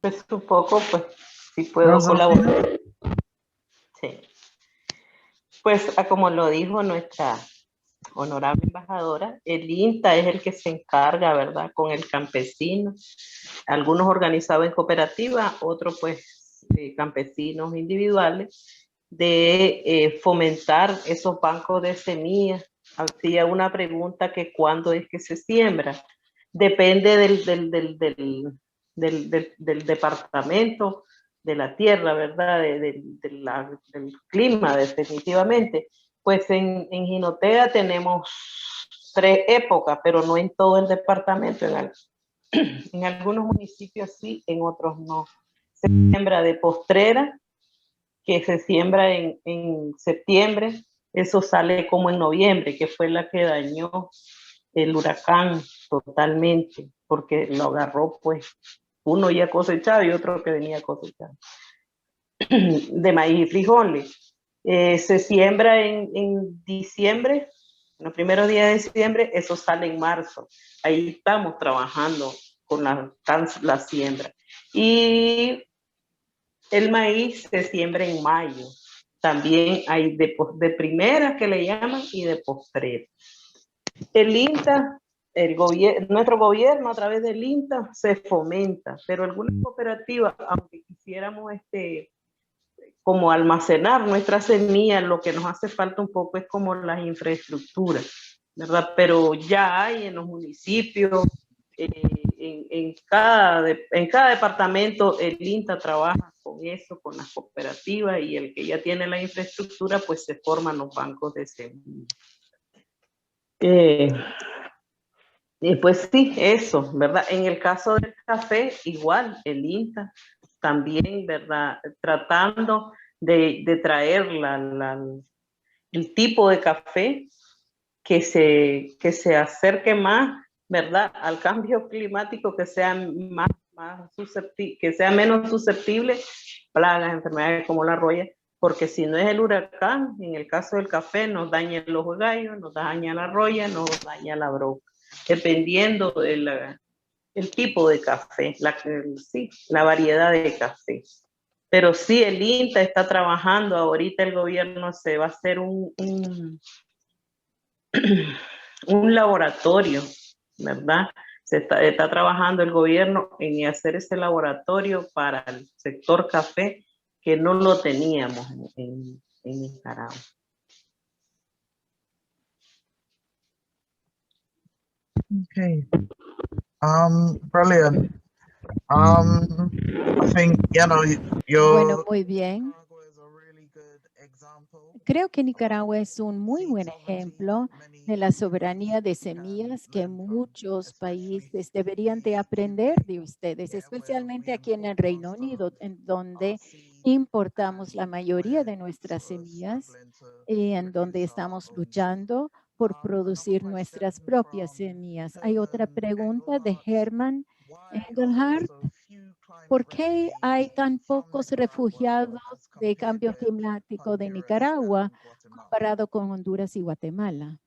[SPEAKER 10] Pues un poco, pues, sí puedo colaborar. Sí. Pues, como lo dijo nuestra honorable embajadora, el INTA es el que se encarga, ¿verdad?, con el campesino, algunos organizados en cooperativa, otros pues campesinos individuales, de fomentar esos bancos de semillas. Hacía una pregunta que ¿cuándo es que se siembra? Depende del departamento, de la tierra, ¿verdad?, del clima, definitivamente. Pues en Jinotega tenemos 3 épocas, pero no en todo el departamento. En algunos municipios sí, en otros no. Se siembra de postrera, que se siembra en septiembre. Eso sale como en noviembre, que fue la que dañó el huracán totalmente, porque lo agarró pues uno ya cosechado y otro que venía cosechado. De maíz y frijoles. Se siembra en diciembre, en los primeros días de diciembre, eso sale en marzo. Ahí estamos trabajando con la siembra. Y el maíz se siembra en mayo. También hay de primera que le llaman y de postrera. El INTA nuestro gobierno a través del INTA se fomenta, pero algunas cooperativas, aunque quisiéramos como almacenar nuestras semillas, lo que nos hace falta un poco es como las infraestructuras, ¿verdad? Pero ya hay en los municipios, en cada departamento el INTA trabaja con eso, con las cooperativas, y el que ya tiene la infraestructura, pues se forman los bancos de semillas. Pues sí, eso, ¿verdad? En el caso del café, igual, el INTA también, ¿verdad? Tratando de traer el tipo de café que se acerque más, ¿verdad? Al cambio climático, que sea que sea menos susceptible plagas, enfermedades como la roya, porque si no es el huracán, en el caso del café, nos daña los gallos, nos daña la roya, nos daña la broca, dependiendo del tipo de café, la variedad de café. Pero sí, el INTA está trabajando, ahorita el gobierno se va a hacer un laboratorio, ¿verdad? Está trabajando el gobierno en hacer ese laboratorio para el sector café, que no lo teníamos en Nicaragua.
[SPEAKER 2] Okay. Brilliant. I think,
[SPEAKER 8] Bueno, muy bien. Creo que Nicaragua es un muy buen ejemplo de la soberanía de semillas que muchos países deberían de aprender de ustedes, especialmente aquí en el Reino Unido, en donde importamos la mayoría de nuestras semillas y en donde estamos luchando por producir nuestras propias semillas. Hay otra pregunta de Herman Engelhardt. ¿Por qué hay tan pocos refugiados de cambio climático de Nicaragua comparado con Honduras y Guatemala?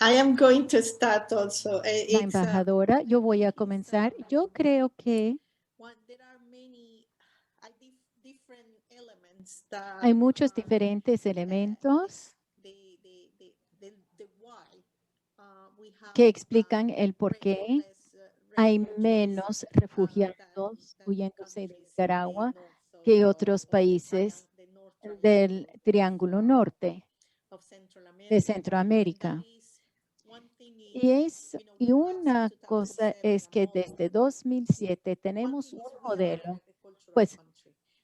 [SPEAKER 9] I am going to start also.
[SPEAKER 8] La embajadora, yo voy a comenzar. Yo creo que hay muchos diferentes elementos que explican el por qué hay menos refugiados huyéndose de Nicaragua que otros países del Triángulo Norte de Centroamérica. Y una cosa es que desde 2007 tenemos un modelo, pues,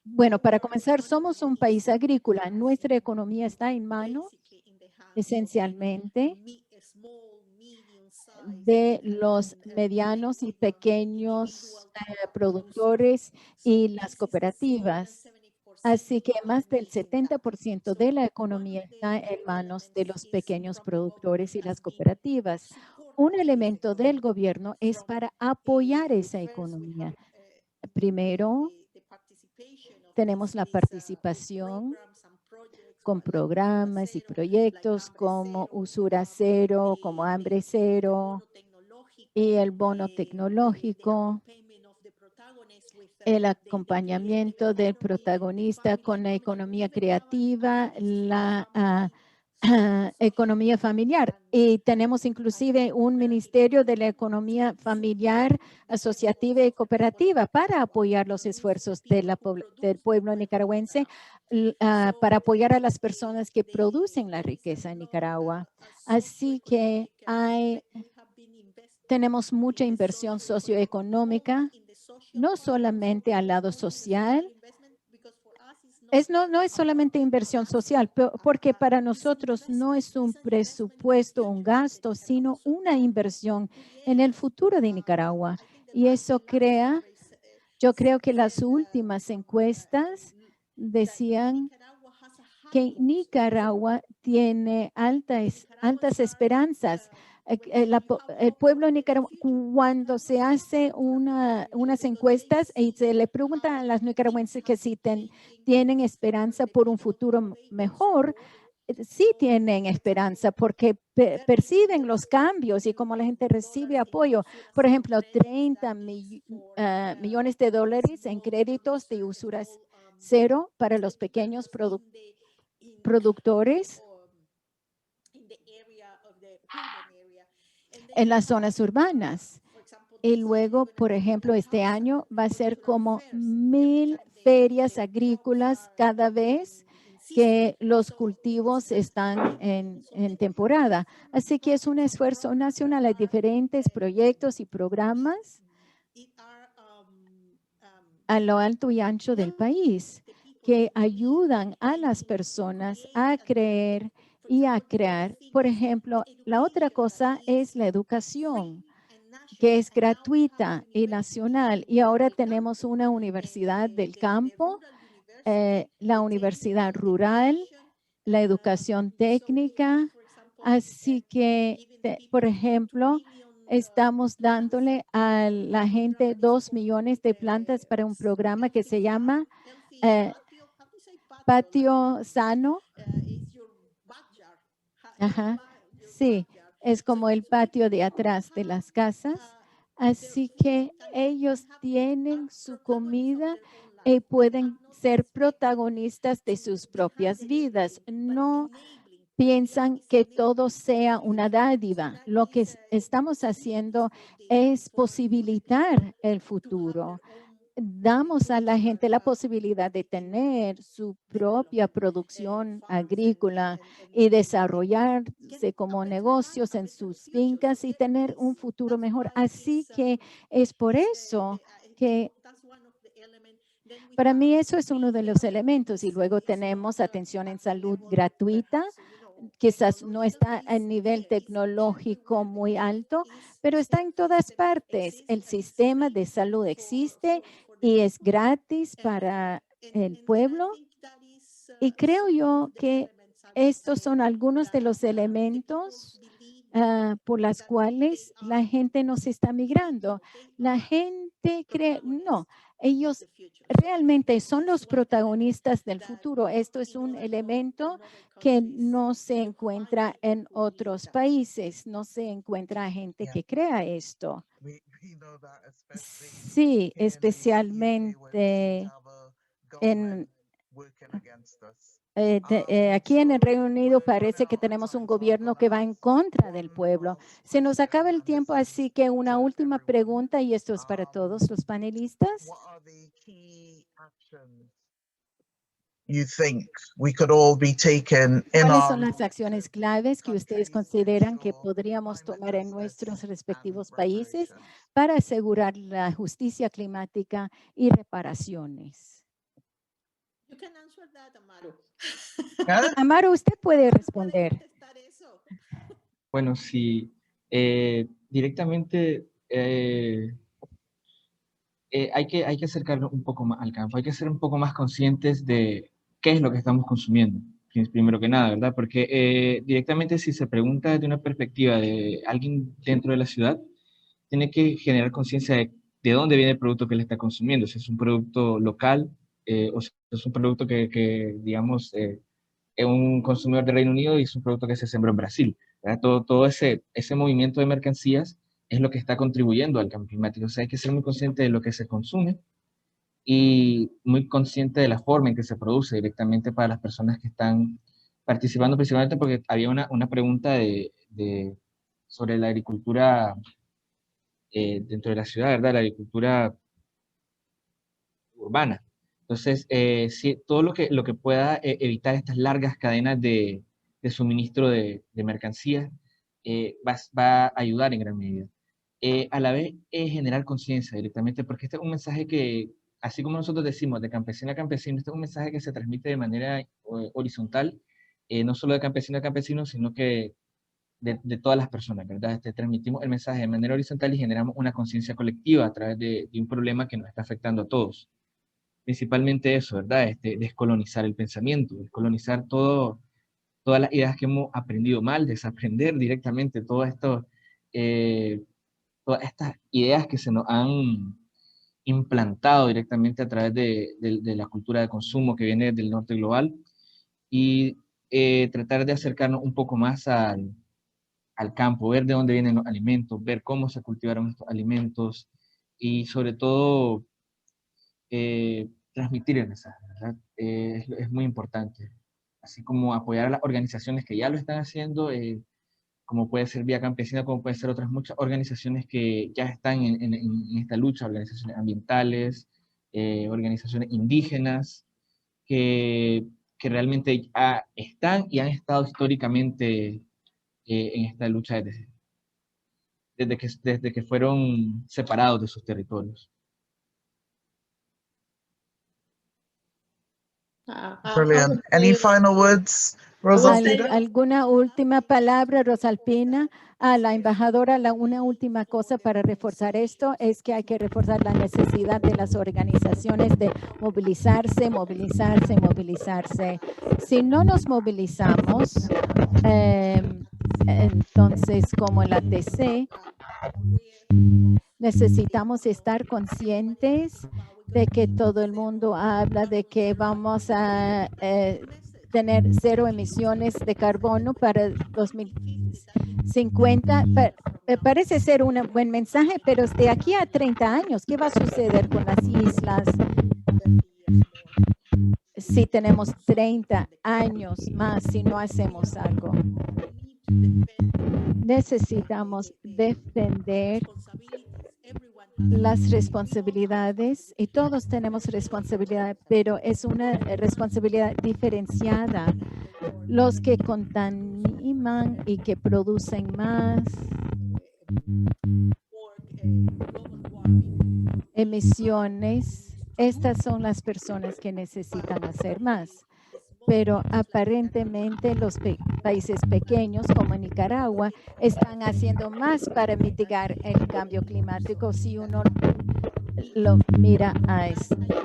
[SPEAKER 8] bueno, para comenzar, somos un país agrícola. Nuestra economía está en manos esencialmente de los medianos y pequeños productores y las cooperativas. Así que más del 70% de la economía está en manos de los pequeños productores y las cooperativas. Un elemento del gobierno es para apoyar esa economía. Primero, tenemos la participación con programas y proyectos como Usura Cero, como Hambre Cero y el bono tecnológico, el acompañamiento del protagonista con la economía creativa, la economía familiar. Y tenemos inclusive un ministerio de la economía familiar, asociativa y cooperativa para apoyar los esfuerzos del pueblo nicaragüense, para apoyar a las personas que producen la riqueza en Nicaragua. Así que tenemos mucha inversión socioeconómica, no solamente al lado social. No es solamente inversión social, porque para nosotros no es un presupuesto, un gasto, sino una inversión en el futuro de Nicaragua. Y eso yo creo que las últimas encuestas decían que Nicaragua tiene altas esperanzas. El pueblo nicaragüense, cuando se hace unas encuestas y se le pregunta a las nicaragüenses que si tienen esperanza por un futuro mejor, sí tienen esperanza porque perciben los cambios y como la gente recibe apoyo. Por ejemplo, 30 millones de dólares en créditos de Usura cero para los pequeños productores en las zonas urbanas. Y luego, por ejemplo, este año va a ser como 1000 ferias agrícolas cada vez que los cultivos están en temporada. Así que es un esfuerzo nacional. Hay diferentes proyectos y programas a lo alto y ancho del país que ayudan a las personas a creer y a crear. Por ejemplo, la otra cosa es la educación, que es gratuita y nacional. Y ahora tenemos una universidad del campo, la universidad rural, la educación técnica. Así que, por ejemplo, estamos dándole a la gente 2 millones de plantas para un programa que se llama Patio Sano. Ajá, sí, es como el patio de atrás de las casas. Así que ellos tienen su comida y pueden ser protagonistas de sus propias vidas. No piensan que todo sea una dádiva. Lo que estamos haciendo es posibilitar el futuro. Damos a la gente la posibilidad de tener su propia producción agrícola y desarrollarse como negocios en sus fincas y tener un futuro mejor. Así que es por eso que para mí eso es uno de los elementos. Y luego tenemos atención en salud gratuita. Quizás no está a nivel tecnológico muy alto, pero está en todas partes. El sistema de salud existe y es gratis para el pueblo. Y creo yo que estos son algunos de los elementos por las cuales la gente no se está migrando. La gente cree, no, ellos realmente son los protagonistas del futuro. Esto es un elemento que no se encuentra en otros países. No se encuentra gente que crea esto. Sí, especialmente aquí en el Reino Unido parece que tenemos un gobierno que va en contra del pueblo. Se nos acaba el tiempo, así que una última pregunta, y esto es para todos los panelistas. ¿Cuáles son las acciones claves que ustedes consideran que podríamos tomar en nuestros respectivos países para asegurar la justicia climática y reparaciones? Amaro, usted puede responder.
[SPEAKER 12] Bueno, sí, directamente hay que acercarnos un poco más al campo, hay que ser un poco más conscientes de qué es lo que estamos consumiendo, primero que nada, ¿verdad? Porque directamente si se pregunta desde una perspectiva de alguien dentro de la ciudad, tiene que generar conciencia de dónde viene el producto que le está consumiendo, si es un producto local o si es un producto que digamos, es un consumidor de Reino Unido y es un producto que se sembró en Brasil, ¿verdad? Todo ese movimiento de mercancías es lo que está contribuyendo al cambio climático. O sea, hay que ser muy consciente de lo que se consume y muy consciente de la forma en que se produce directamente para las personas que están participando, principalmente porque había una pregunta sobre la agricultura dentro de la ciudad, ¿verdad? La agricultura urbana. Entonces, sí, todo lo que pueda evitar estas largas cadenas de suministro de mercancías va a ayudar en gran medida. A la vez, generar conciencia directamente, porque este es un mensaje que, así como nosotros decimos de campesino a campesino, este es un mensaje que se transmite de manera horizontal, no solo de campesino a campesino, sino que de todas las personas, ¿verdad? Transmitimos el mensaje de manera horizontal y generamos una conciencia colectiva a través de un problema que nos está afectando a todos. Principalmente eso, ¿verdad? Descolonizar el pensamiento, descolonizar todas las ideas que hemos aprendido mal, desaprender directamente todas estas ideas que se nos han implantado directamente a través de la cultura de consumo que viene del norte global y tratar de acercarnos un poco más al campo, ver de dónde vienen los alimentos, ver cómo se cultivaron estos alimentos y sobre todo transmitir el mensaje, ¿verdad? Es muy importante. Así como apoyar a las organizaciones que ya lo están haciendo, como puede ser Vía Campesina, como puede ser otras muchas organizaciones que ya están en esta lucha, organizaciones ambientales, organizaciones indígenas, que realmente están y han estado históricamente en esta lucha desde que fueron separados de sus territorios.
[SPEAKER 2] Brilliant. Any final words, Rosalpina?
[SPEAKER 8] ¿Alguna última palabra, Rosalpina? A la embajadora, una última cosa para reforzar esto es que hay que reforzar la necesidad de las organizaciones de movilizarse, movilizarse, movilizarse. Si no nos movilizamos, entonces como la TC, necesitamos estar conscientes de que todo el mundo habla de que vamos a tener 0 emisiones de carbono para 2050. Parece ser un buen mensaje, pero de aquí a 30 años, ¿qué va a suceder con las islas? Si tenemos 30 años más, si no hacemos algo. Necesitamos defender las responsabilidades y todos tenemos responsabilidad, pero es una responsabilidad diferenciada. Los que contaminan y que producen más emisiones, estas son las personas que necesitan hacer más. Pero aparentemente los países pequeños como Nicaragua están haciendo más para mitigar el cambio climático si uno lo mira a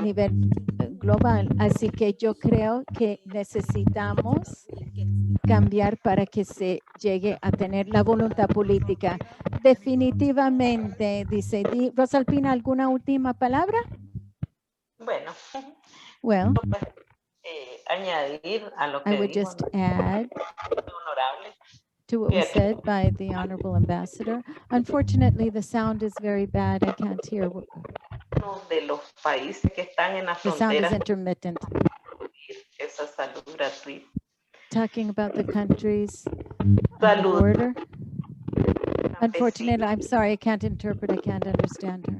[SPEAKER 8] nivel global. Así que yo creo que necesitamos cambiar para que se llegue a tener la voluntad política. Definitivamente, dice Rosalpina, ¿alguna última palabra?
[SPEAKER 10] Bueno.
[SPEAKER 8] Well.
[SPEAKER 10] Añadir a lo que
[SPEAKER 8] I would
[SPEAKER 10] dijo
[SPEAKER 8] just add
[SPEAKER 10] honorable
[SPEAKER 8] to what was said by the Honorable Ambassador. Unfortunately, the sound is very bad. I can't hear.
[SPEAKER 10] De los países que están en la
[SPEAKER 8] The sound is
[SPEAKER 10] frontera
[SPEAKER 8] intermittent.
[SPEAKER 10] esa salud gratuita.
[SPEAKER 8] Talking about the countries on the border. Unfortunately, I'm sorry, I can't interpret. I can't understand her.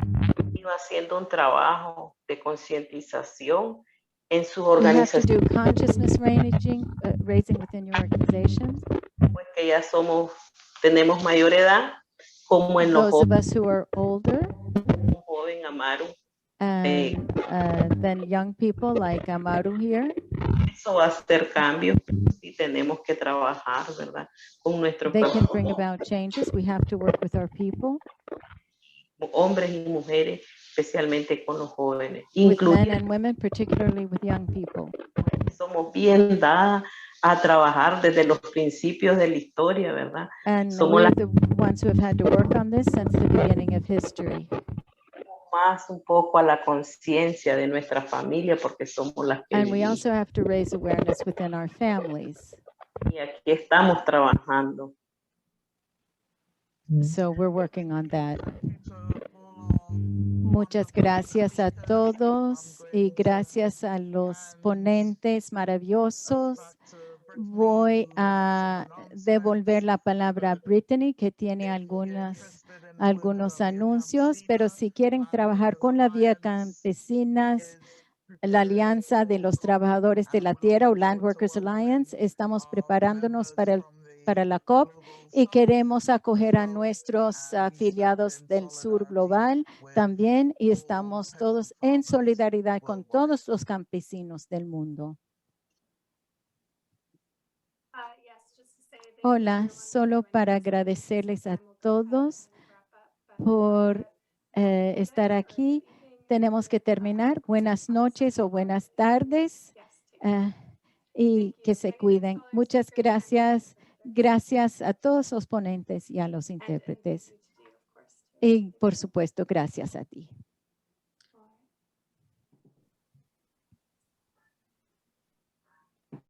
[SPEAKER 10] Iba haciendo un trabajo de concientización en sus
[SPEAKER 8] You have to do
[SPEAKER 10] organizaciones.
[SPEAKER 8] consciousness raising within your organization.
[SPEAKER 10] Pues que ya tenemos mayor edad, como en los
[SPEAKER 8] Those of us who are older
[SPEAKER 10] un joven Amaru.
[SPEAKER 8] than young people like Amaru here.
[SPEAKER 10] Eso va a hacer cambios y tenemos que trabajar, ¿verdad? Con nuestros
[SPEAKER 8] They can bring about changes. We have to work with our people.
[SPEAKER 10] Hombres y mujeres, especialmente con los jóvenes.
[SPEAKER 8] With men and women, particularly with young people.
[SPEAKER 10] Somos bien dadas a trabajar desde los principios de la historia, ¿verdad?
[SPEAKER 8] And
[SPEAKER 10] Somos
[SPEAKER 8] we're the ones who have had to work on this since the beginning of history.
[SPEAKER 10] más un poco a la conciencia de nuestra familia porque somos las que
[SPEAKER 8] And we
[SPEAKER 10] vivimos.
[SPEAKER 8] also have to raise awareness within our families.
[SPEAKER 10] Y aquí estamos trabajando.
[SPEAKER 8] So we're working on that. Muchas gracias a todos y gracias a los ponentes maravillosos. Voy a devolver la palabra a Brittany, que tiene algunos anuncios, pero si quieren trabajar con la Vía Campesinas, la Alianza de los Trabajadores de la Tierra o Land Workers Alliance, estamos preparándonos para la COP y queremos acoger a nuestros afiliados del sur global también y estamos todos en solidaridad con todos los campesinos del mundo. Hola, solo para agradecerles a todos por estar aquí. Tenemos que terminar. Buenas noches o buenas tardes y que se cuiden. Muchas gracias. Gracias a todos los ponentes y a los intérpretes. Y por supuesto, gracias a ti.